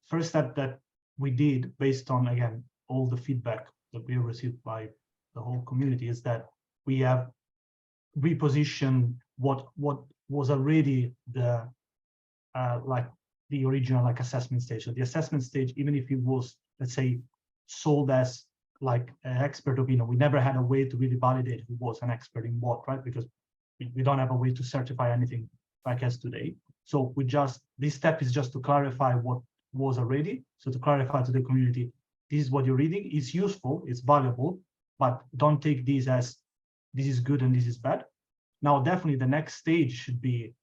first step that we did based on, again, all the feedback that we received by the whole community is that we have repositioned what was already the original like assessment stage. So the assessment stage, even if it was, let's say, sold as like an expert opinion, we never had a way to really validate who was an expert in what, right? Because we don't have a way to certify anything like as today. So this step is just to clarify what was already. So to clarify to the community, this is what you're reading. It's useful, it's valuable, but don't take this as this is good and this is bad. Now, definitely the next stage should be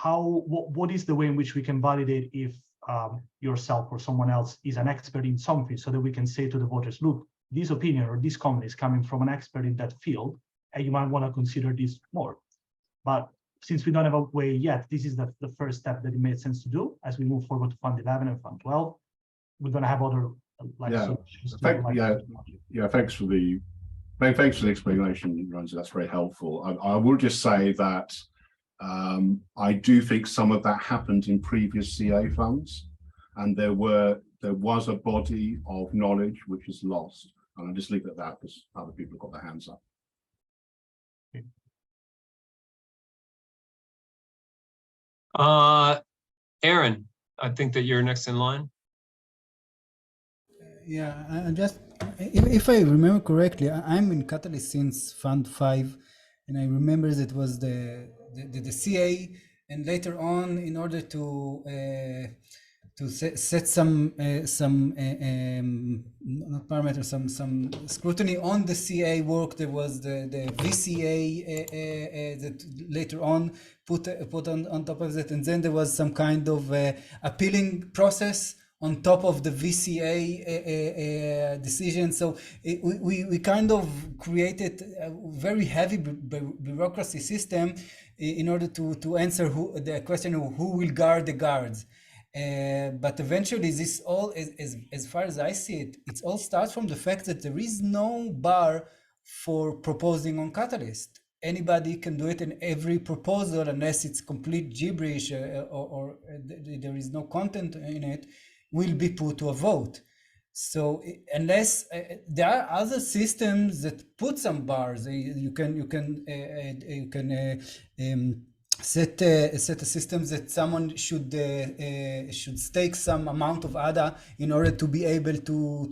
what is the way in which we can validate if yourself or someone else is an expert in something, so that we can say to the voters, look, this opinion or this comment is coming from an expert in that field, and you might want to consider this more. But since we don't have a way yet, this is the first step that it made sense to do. As we move forward to Fund 11 and Fund 12, we're going to have other solutions. Thanks for the explanation, Ranzi. That's very helpful. I will just say that I do think some of that happened in previous CA funds, and there was a body of knowledge which is lost. And I'll just leave it at that because other people have got their hands up. Aaron, I think that you're next in line. Yeah, I just, if I remember correctly, I'm in Catalyst since Fund 5, and I remember that was the CA, and later on, in order to set some not parameters, some scrutiny on the CA work, there was the VCA that later on put on top of that, and then there was some kind of appealing process on top of the VCA decision. So we kind of created a very heavy bureaucracy system in order to answer the question of who will guard the guards. But eventually this all, as far as I see it, it all starts from the fact that there is no bar for proposing on Catalyst. Anybody can do it, and every proposal, unless it's complete gibberish or there is no content in it, will be put to a vote. So unless there are other systems that put some bars, you can set a system that someone should stake some amount of ADA in order to be able to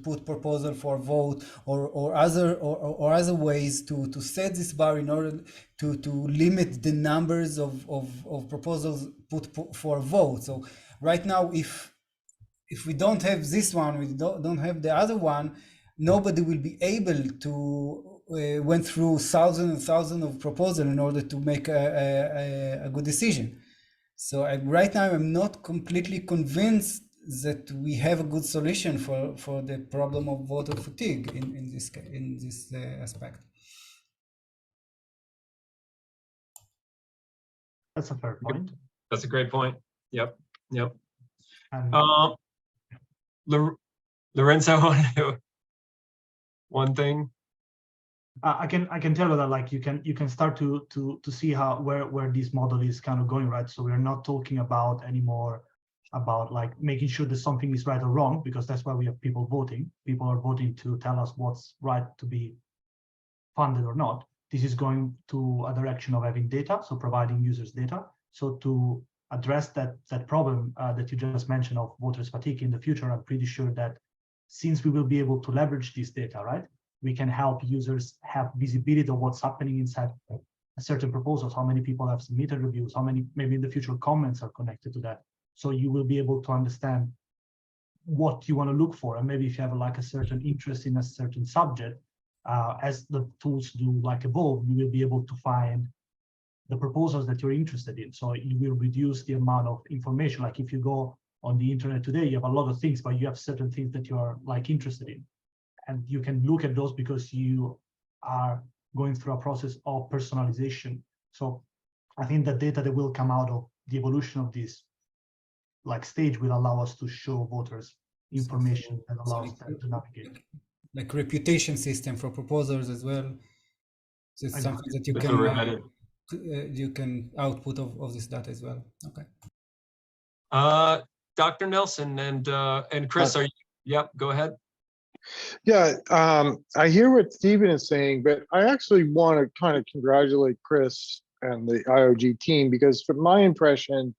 put proposal for vote, or other ways to set this bar in order to limit the numbers of proposals put for vote. So right now, if we don't have this one, we don't have the other one, nobody will be able to went through thousands and thousands of proposals in order to make a good decision. So right now, I'm not completely convinced that we have a good solution for the problem of voter fatigue in this aspect. That's a fair point. That's a great point. Yep. And Lorenzo, one thing. I can tell you that, like, you can start to see where this model is kind of going, right? So we're not talking about anymore about like making sure that something is right or wrong, because that's why we have people voting. People are voting to tell us what's right to be funded or not. This is going to a direction of having data, so providing users data. So to address that problem that you just mentioned of voters fatigue in the future, I'm pretty sure that since we will be able to leverage this data, right, we can help users have visibility of what's happening inside a certain proposals, how many people have submitted reviews, how many maybe in the future comments are connected to that. So you will be able to understand what you want to look for. And maybe if you have like a certain interest in a certain subject, as the tools do like evolve, you will be able to find the proposals that you're interested in. So you will reduce the amount of information. Like if you go on the internet today, you have a lot of things, but you have certain things that you are like interested in. And you can look at those because you are going through a process of personalization. So I think the data that will come out of the evolution of this like stage will allow us to show voters information that allows them to navigate. Like reputation system for proposals as well. So it's something that you can output of this data as well. Okay. Dr. Nelson and Chris, are you? Yep, go ahead. Yeah, I hear what Stephen is saying, but I actually want to kind of congratulate Chris and the IOG team, because from my impression,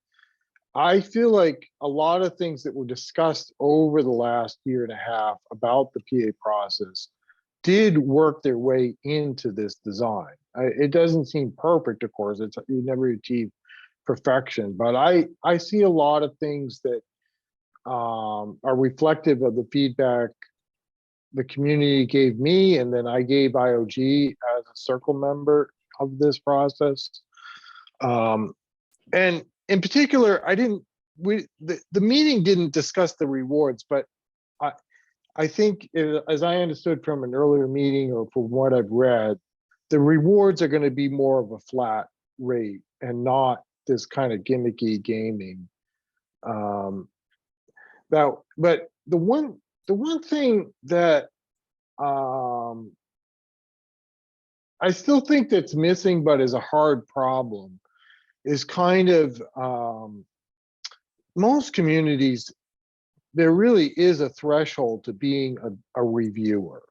I feel like a lot of things that were discussed over the last year and a half about the PA process did work their way into this design. It doesn't seem perfect, of course, you never achieve perfection, but I see a lot of things that are reflective of the feedback the community gave me, and then I gave IOG as a circle member of this process. And in particular, the meeting didn't discuss the rewards, but I think, as I understood from an earlier meeting or from what I've read, the rewards are going to be more of a flat rate and not this kind of gimmicky gaming. But the one thing that I still think that's missing, but is a hard problem, is kind of most communities, there really is a threshold to being a reviewer.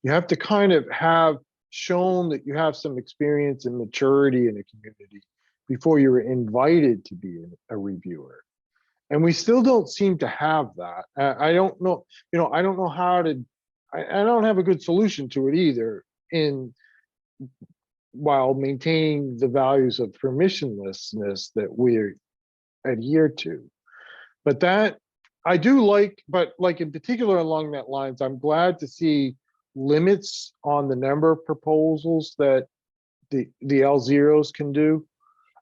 You have to kind of have shown that you have some experience and maturity in a community before you were invited to be a reviewer. And we still don't seem to have that. I don't know, I don't know how to, I don't have a good solution to it either, while maintaining the values of permissionlessness that we adhere to. But that I do like, but like in particular along that lines, I'm glad to see limits on the number of proposals that the L0s can do.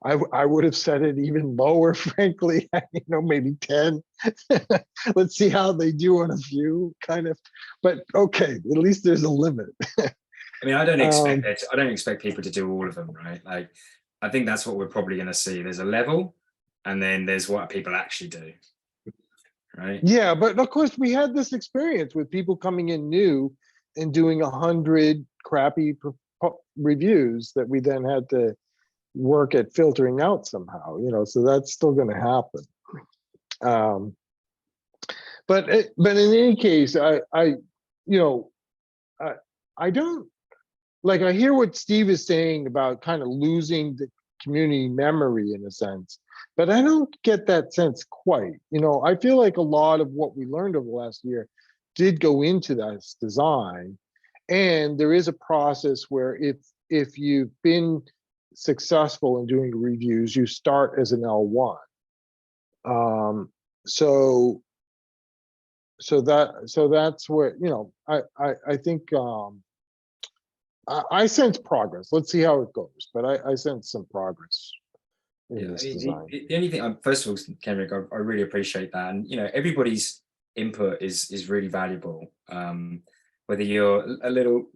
I would have set it even lower, frankly, maybe 10. Let's see how they do on a few, kind of. But okay, at least there's a limit. I mean, I don't expect people to do all of them, right? Like, I think that's what we're probably going to see. There's a level, and then there's what people actually do, right? Yeah, but of course we had this experience with people coming in new and doing 100 crappy reviews that we then had to work at filtering out somehow, so that's still going to happen. But in any case, I don't, like, I hear what Steve is saying about kind of losing the community memory in a sense, but I don't get that sense quite. I feel like a lot of what we learned over the last year did go into that design, and there is a process where if you've been successful in doing reviews, you start as an L1. So that's where, I think I sense progress. Let's see how it goes, but I sense some progress in this design. The only thing, first of all, Kenrick, I really appreciate that, and everybody's input is really valuable. Whether you're a little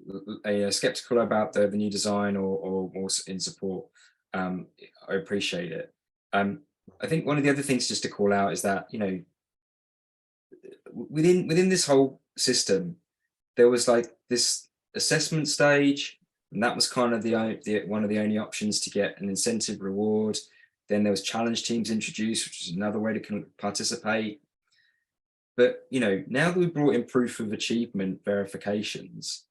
skeptical about the new design or more in support, I appreciate it. I think one of the other things just to call out is that within this whole system, there was like this assessment stage, and that was kind of one of the only options to get an incentive reward. Then there was challenge teams introduced, which is another way to participate. But now that we've brought in proof of achievement verifications,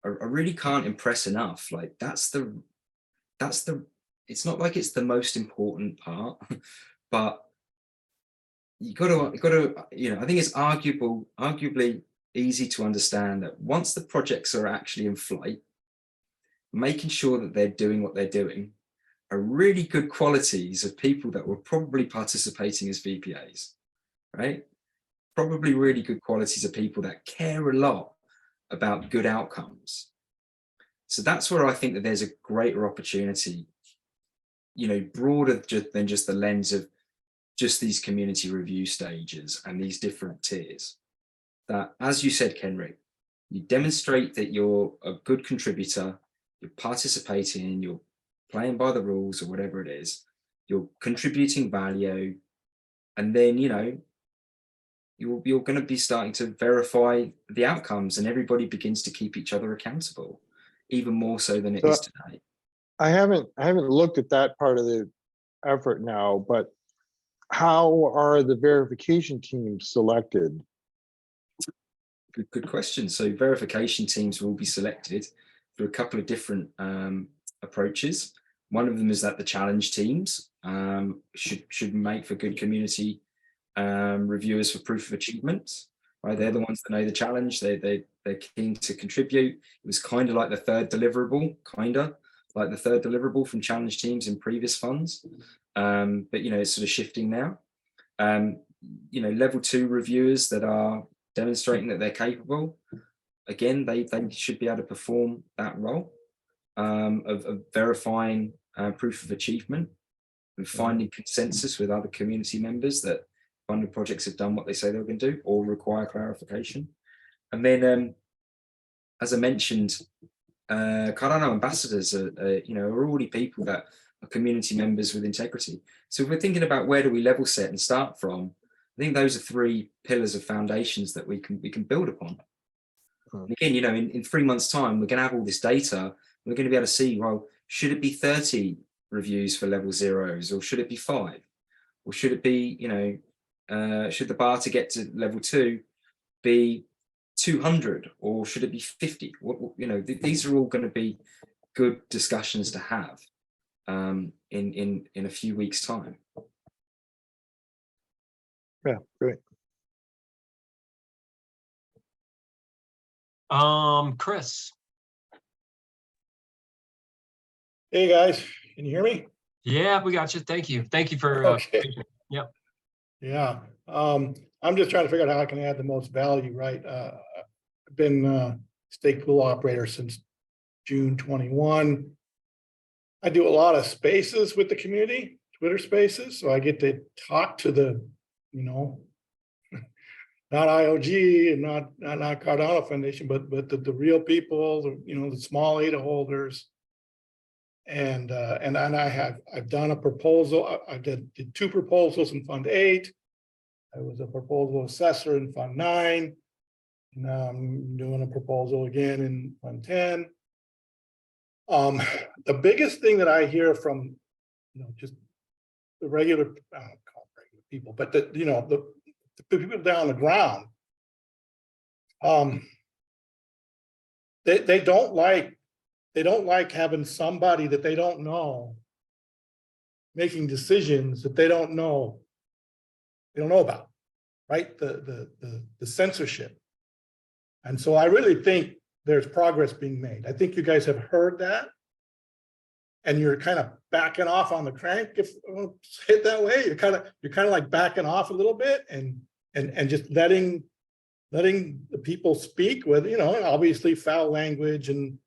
I really can't impress enough. Like that's the. It's not like it's the most important part, but you got to. I think it's arguably easy to understand that once the projects are actually in flight, making sure that they're doing what they're doing are really good qualities of people that were probably participating as VPAs, right? Probably really good qualities of people that care a lot about good outcomes. So that's where I think that there's a greater opportunity, broader than just the lens of just these community review stages and these different tiers. That, as you said, Kenrick, you demonstrate that you're a good contributor, you're participating, you're playing by the rules or whatever it is, you're contributing value, and then, you're going to be starting to verify the outcomes, and everybody begins to keep each other accountable, even more so than it is today. I haven't looked at that part of the effort now, but how are the verification teams selected? Good question. So verification teams will be selected through a couple of different approaches. One of them is that the challenge teams should make for good community reviewers for proof of achievement, right? They're the ones that know the challenge. They're keen to contribute. It was kind of like the third deliverable, from challenge teams in previous funds, but it's sort of shifting now. Level 2 reviewers that are demonstrating that they're capable, again, they should be able to perform that role of verifying proof of achievement and finding consensus with other community members that funded projects have done what they say they're going to do or require clarification. And then, as I mentioned, Cardano ambassadors are already people that are community members with integrity. So if we're thinking about where do we level set and start from, I think those are 3 pillars of foundations that we can build upon. And again, in 3 months' time, we're going to have all this data. We're going to be able to see, well, should it be 30 reviews for level 0s, or should it be 5, or should it be, should the bar to get to level 2 be 200, or should it be 50? These are all going to be good discussions to have. in a few weeks' time. Yeah, great. Chris. Hey guys, can you hear me? Yeah, we got you. Thank you. Thank you for. Okay. Yep. Yeah. I'm just trying to figure out how I can add the most value, right? I've been stake pool operator since June 21. I do a lot of spaces with the community, Twitter spaces, so I get to talk to the, you know, not IOG and not Cardano Foundation, but the real people, the small ADA holders. And I've done a proposal. I did 2 proposals in Fund 8. I was a proposal assessor in Fund 9. Now I'm doing a proposal again in Fund 10. The biggest thing that I hear from, just the regular, I don't call it regular people, but the people down on the ground, they don't like having somebody that they don't know making decisions that they don't know about, right? The censorship. And so I really think there's progress being made. I think you guys have heard that, and you're kind of backing off on the crank, if I'll say it that way. You're kind of like backing off a little bit and just letting the people speak with, obviously foul language and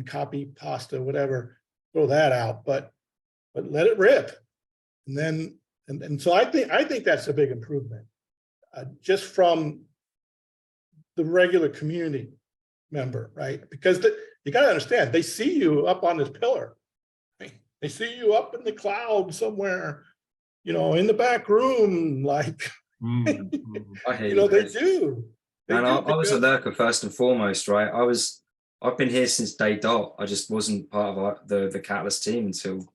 copy pasta, whatever, throw that out, but let it rip. And then, and so I think that's a big improvement, just from the regular community member, right? Because you got to understand, they see you up on this pillar. Right? They see you up in the cloud somewhere, in the back room, like, I hear you, they do. And I was a lurker first and foremost, right? I've been here since day dot. I just wasn't part of the Catalyst team until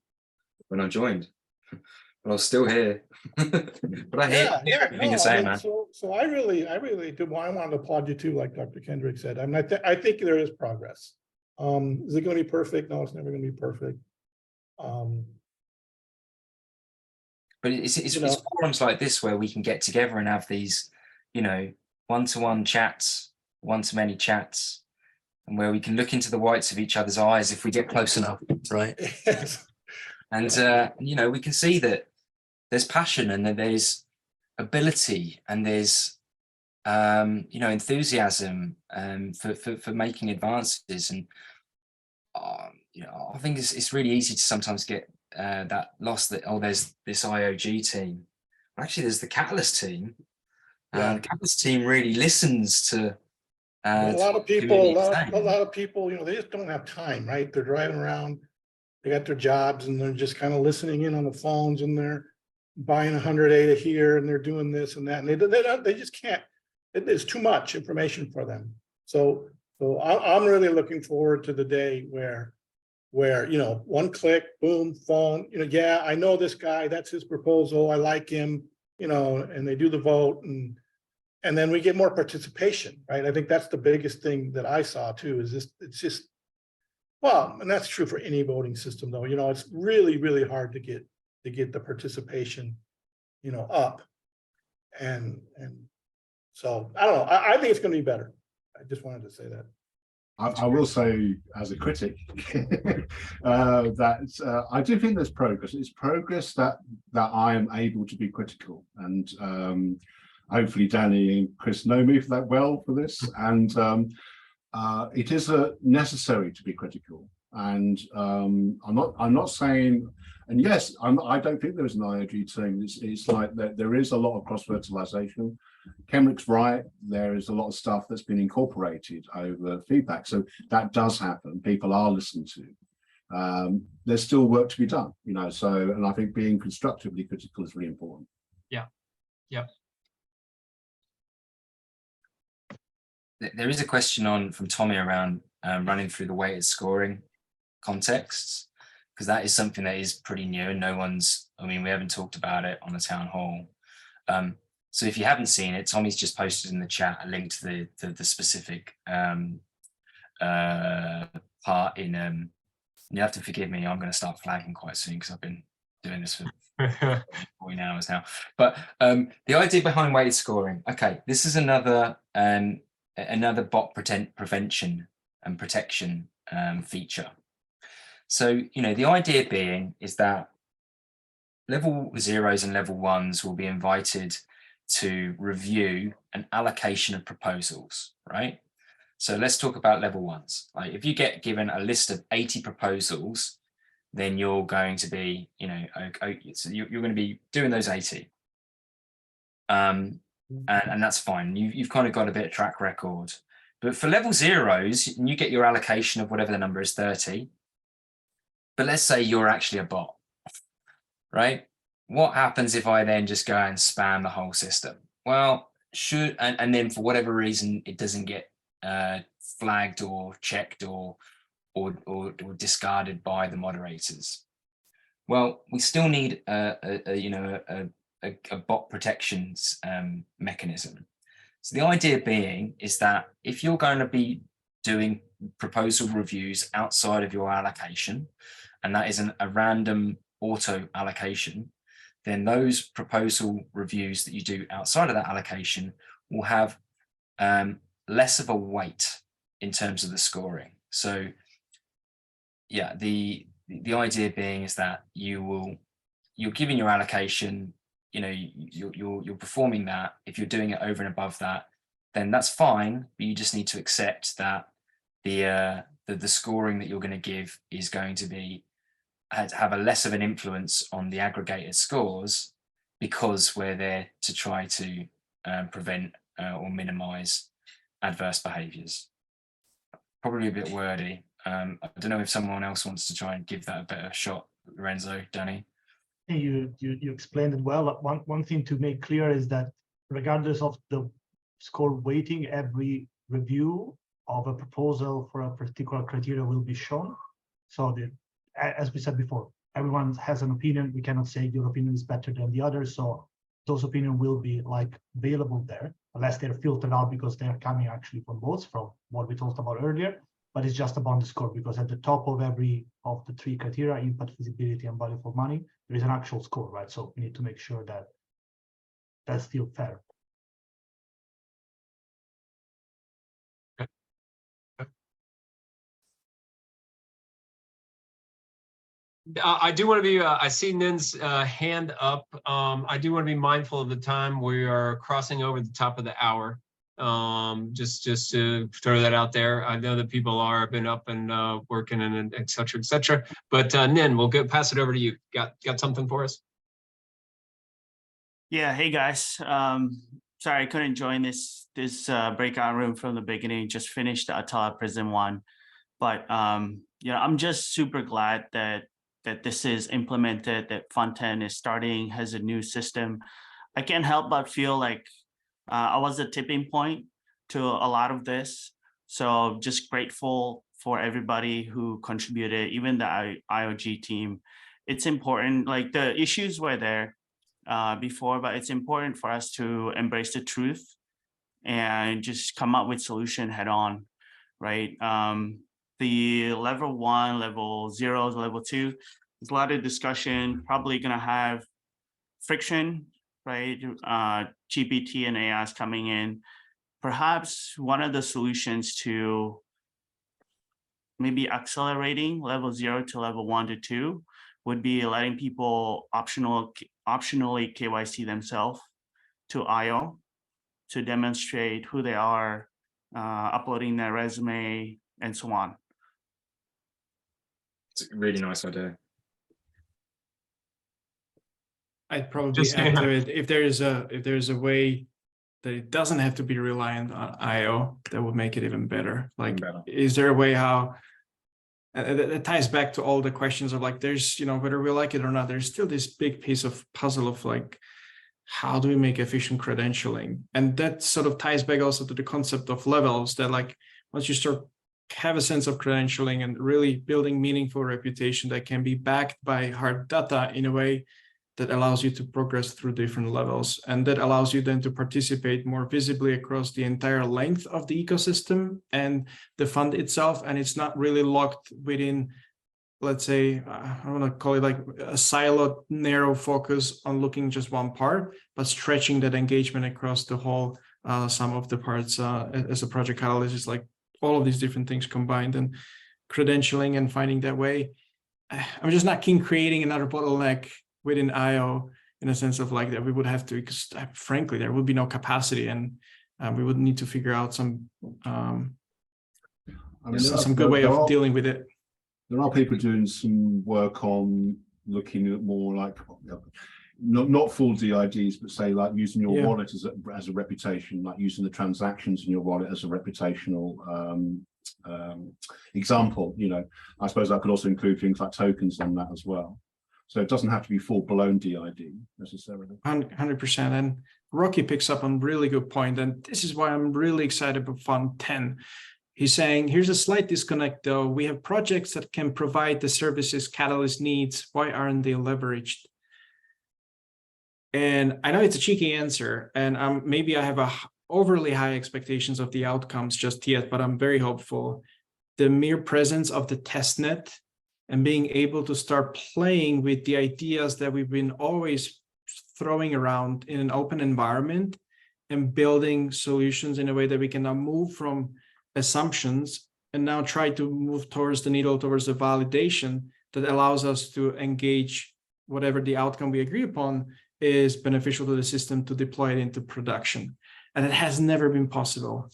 when I joined, but I was still here. But I hear everything you're saying, man. So I really do. I want to applaud you too, like Dr. Kendrick said. I mean, I think there is progress. Is it going to be perfect? No, it's never going to be perfect. But it's forums like this where we can get together and have these, one-to-one chats, one-to-many chats, and where we can look into the whites of each other's eyes if we get close enough, right? And we can see that there's passion and that there's ability and there's enthusiasm for making advances. And I think it's really easy to sometimes get that lost that there's this IOG team. Actually, there's the Catalyst team. The Catalyst team really listens to a lot of people. They just don't have time, right? They're driving around, they got their jobs, and they're just kind of listening in on the phones, and they're buying 100 ADA here, and they're doing this and that, and they just can't. It's too much information for them. So I'm really looking forward to the day where one click, boom, phone. I know this guy. That's his proposal. I like him. And they do the vote, and then we get more participation, right? I think that's the biggest thing that I saw too. It's just, well, and that's true for any voting system, though. It's really, really hard to get the participation, up, and so I don't know. I think it's going to be better. I just wanted to say that. I will say, as a critic, that I do think there's progress. It's progress that I am able to be critical, and hopefully Danny and Chris know me for that well for this. And it is necessary to be critical. And I'm not saying. And yes, I don't think there is an IOG team. It's like that there is a lot of cross-fertilization. Kenrick's right, there is a lot of stuff that's been incorporated over feedback. So that does happen. People are listened to. There's still work to be done, and I think being constructively critical is really important. Yeah. Yep. There is a question from Tommy around running through the weighted scoring contexts, because that is something that is pretty new and we haven't talked about it on the town hall. So if you haven't seen it, Tommy's just posted in the chat a link to the specific part in You have to forgive me. I'm going to start flagging quite soon because I've been doing this for 14 hours now. But the idea behind weighted scoring. Okay, this is another bot prevention and protection feature. So, the idea being is that level 0s and level 1s will be invited to review an allocation of proposals, right? So let's talk about level 1s. Like if you get given a list of 80 proposals, then you're going to be, so you're going to be doing those 80. And that's fine. You've kind of got a bit of track record. But for level 0s, you get your allocation of whatever the number is, 30. But let's say you're actually a bot, right? What happens if I then just go and spam the whole system? Well, and then for whatever reason, it doesn't get flagged or checked or discarded by the moderators. Well, we still need a bot protections mechanism. So the idea being is that if you're going to be doing proposal reviews outside of your allocation, and that is a random auto allocation, then those proposal reviews that you do outside of that allocation will have less of a weight in terms of the scoring. So yeah, the idea being is that you're giving your allocation, you're performing that. If you're doing it over and above that, then that's fine, but you just need to accept that the scoring that you're going to give is going to be have a less of an influence on the aggregated scores, because we're there to try to prevent or minimize adverse behaviors. Probably a bit wordy. I don't know if someone else wants to try and give that a better shot. Lorenzo, Danny. You explained it well. One thing to make clear is that regardless of the score weighting, every review of a proposal for a particular criteria will be shown. So as we said before, everyone has an opinion. We cannot say your opinion is better than the other. So those opinions will be available there, unless they're filtered out because they're coming actually from votes from what we talked about earlier. But it's just about the score, because at the top of every of the 3 criteria, impact, feasibility, and value for money, there is an actual score, right? So we need to make sure that that's still fair. I do want to be, I see Nin's hand up. I do want to be mindful of the time. We are crossing over the top of the hour. Just to throw that out there. I know that people have been up and working and et cetera, et cetera. But Nin, we'll pass it over to you. Got something for us? Yeah, hey guys. Sorry, I couldn't join this breakout room from the beginning. Just finished the Atala Prison one. But I'm just super glad that this is implemented, that F10 is starting, has a new system. I can't help but feel like I was a tipping point to a lot of this. So just grateful for everybody who contributed, even the IOG team. It's important, like the issues were there before, but it's important for us to embrace the truth and just come up with solution head on, right? The level 1, level 0, level 2, there's a lot of discussion, probably gonna have friction, right? GPT and AI is coming in. Perhaps one of the solutions to maybe accelerating level 0 to level 1 to 2 would be letting people optionally KYC themselves to IO to demonstrate who they are, uploading their resume, and so on. It's a really nice idea. I'd probably add to it, if there is a way that it doesn't have to be reliant on IO, that would make it even better. Like, is there a way how that ties back to all the questions of like, there's, whether we like it or not, there's still this big piece of puzzle of like, how do we make efficient credentialing? And that sort of ties back also to the concept of levels, that like, once you start have a sense of credentialing and really building meaningful reputation that can be backed by hard data in a way that allows you to progress through different levels. And that allows you then to participate more visibly across the entire length of the ecosystem and the fund itself. And it's not really locked within let's say, I want to call it like a siloed, narrow focus on looking just one part, but stretching that engagement across the whole sum of the parts as a project catalyst is like all of these different things combined, and credentialing and finding that way. I'm just not keen creating another bottleneck within IO in a sense of like that we would have to, because frankly, there would be no capacity, and we would need to figure out some good way of dealing with it. There are people doing some work on looking at more like not full DIDs, but say like using your wallet as a reputation, like using the transactions in your wallet as a reputational example. You know, I suppose that could also include things like tokens on that as well. So it doesn't have to be full-blown DID necessarily. 100%. And Rocky picks up on a really good point, and this is why I'm really excited about Fund 10. He's saying, here's a slight disconnect though. We have projects that can provide the services Catalyst needs. Why aren't they leveraged? And I know it's a cheeky answer, and maybe I have overly high expectations of the outcomes just yet, but I'm very hopeful. The mere presence of the testnet and being able to start playing with the ideas that we've been always throwing around in an open environment and building solutions in a way that we can now move from assumptions and now try to move towards the needle, towards the validation that allows us to engage whatever the outcome we agree upon is beneficial to the system to deploy it into production. And it has never been possible,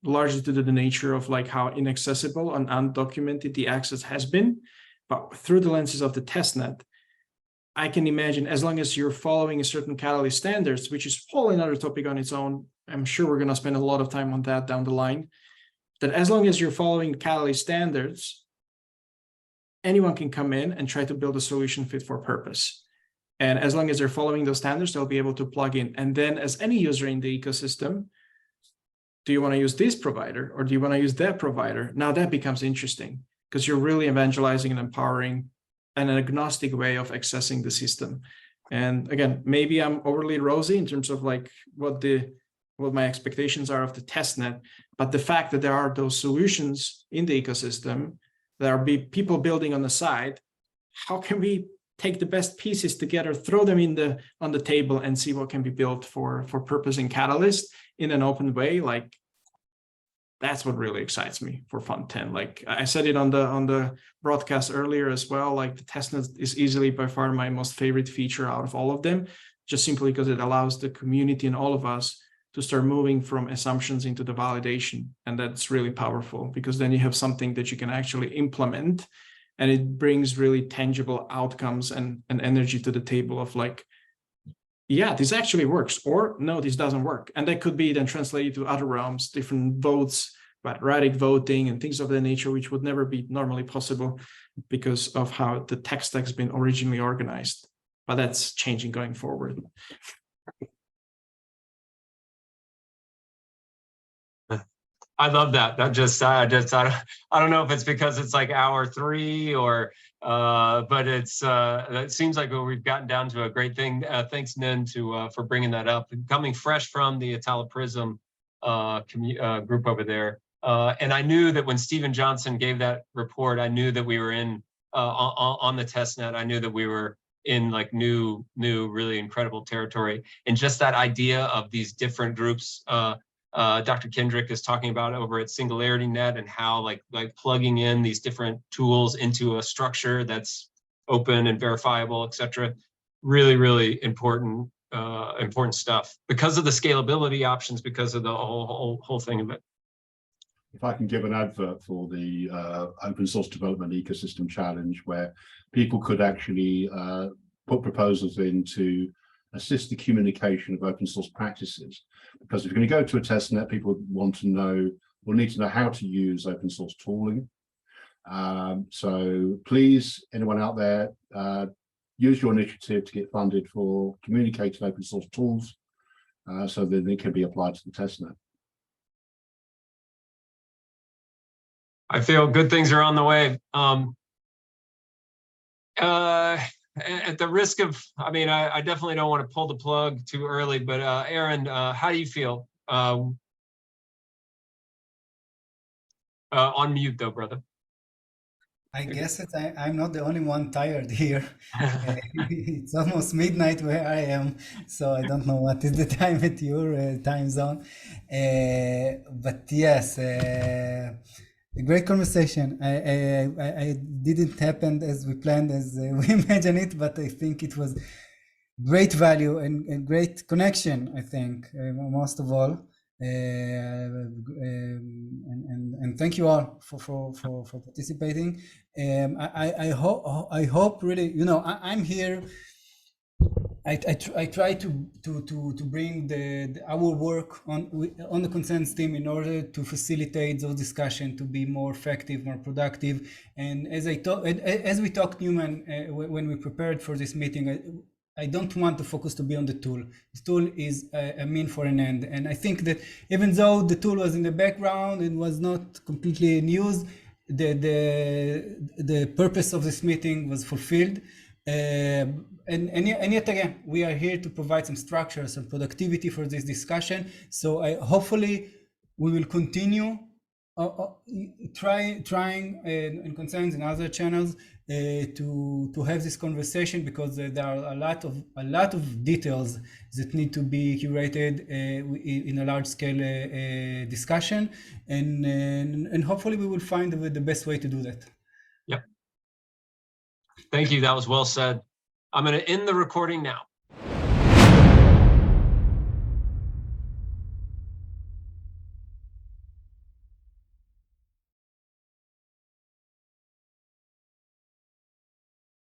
largely due to the nature of like how inaccessible and undocumented the access has been. But through the lenses of the testnet, I can imagine, as long as you're following a certain Catalyst standards, which is a whole another topic on its own, I'm sure we're going to spend a lot of time on that down the line, that as long as you're following Catalyst standards, anyone can come in and try to build a solution fit for purpose. And as long as they're following those standards, they'll be able to plug in. And then as any user in the ecosystem, do you want to use this provider or do you want to use that provider? Now that becomes interesting because you're really evangelizing and empowering an agnostic way of accessing the system. And again, maybe I'm overly rosy in terms of like what my expectations are of the testnet, but the fact that there are those solutions in the ecosystem, there are people building on the side, how can we take the best pieces together, throw them on the table and see what can be built for purpose in Catalyst in an open way? Like, that's what really excites me for Fund 10. Like I said it on the broadcast earlier as well, like the testnet is easily by far my most favorite feature out of all of them, just simply because it allows the community and all of us to start moving from assumptions into the validation. And that's really powerful because then you have something that you can actually implement and it brings really tangible outcomes and energy to the table of like, yeah, this actually works, or no, this doesn't work. And that could be then translated to other realms, different votes, quadratic voting and things of that nature, which would never be normally possible because of how the tech stack's been originally organized. But that's changing going forward. I love that. I don't know if it's because it's like hour 3 or, but it seems like we've gotten down to a great thing. Thanks, Nen, for bringing that up. Coming fresh from the Atala Prism group over there. And I knew that when Stephen Johnson gave that report, I knew that we were in on the testnet. I knew that we were in like new, really incredible territory. And just that idea of these different groups, Dr. Kendrick is talking about over at Singularity Net and how like plugging in these different tools into a structure that's open and verifiable, et cetera. Really, really important stuff because of the scalability options, because of the whole thing of it. If I can give an advert for the Open Source Development Ecosystem Challenge, where people could actually put proposals in to assist the communication of open source practices. Because if you're going to go to a testnet, people will need to know how to use open source tooling. So please, anyone out there, use your initiative to get funded for communicating open source tools so that they can be applied to the testnet. I feel good things are on the way. At the risk of, I mean, I definitely don't want to pull the plug too early, but Aaron, how do you feel? On mute though, brother. I guess I'm not the only one tired here. It's almost midnight where I am, so I don't know what is the time at your time zone. But yes, a great conversation. I didn't happen as we planned, as we imagined it, but I think it was great value and great connection, I think, most of all. And thank you all for participating. I hope really, you know, I'm here. I try to bring our work on the Consenz team in order to facilitate those discussions to be more effective, more productive. And as we talked, Newman, when we prepared for this meeting, I don't want the focus to be on the tool. The tool is a mean for an end. And I think that even though the tool was in the background and was not completely in use, the purpose of this meeting was fulfilled. And yet again, we are here to provide some structure, some productivity for this discussion. So hopefully we will continue trying in Consenz and other channels to have this conversation, because there are a lot of details that need to be curated in a large scale discussion, and hopefully we will find the best way to do that. Yep. Thank you. That was well said. I'm going to end the recording now.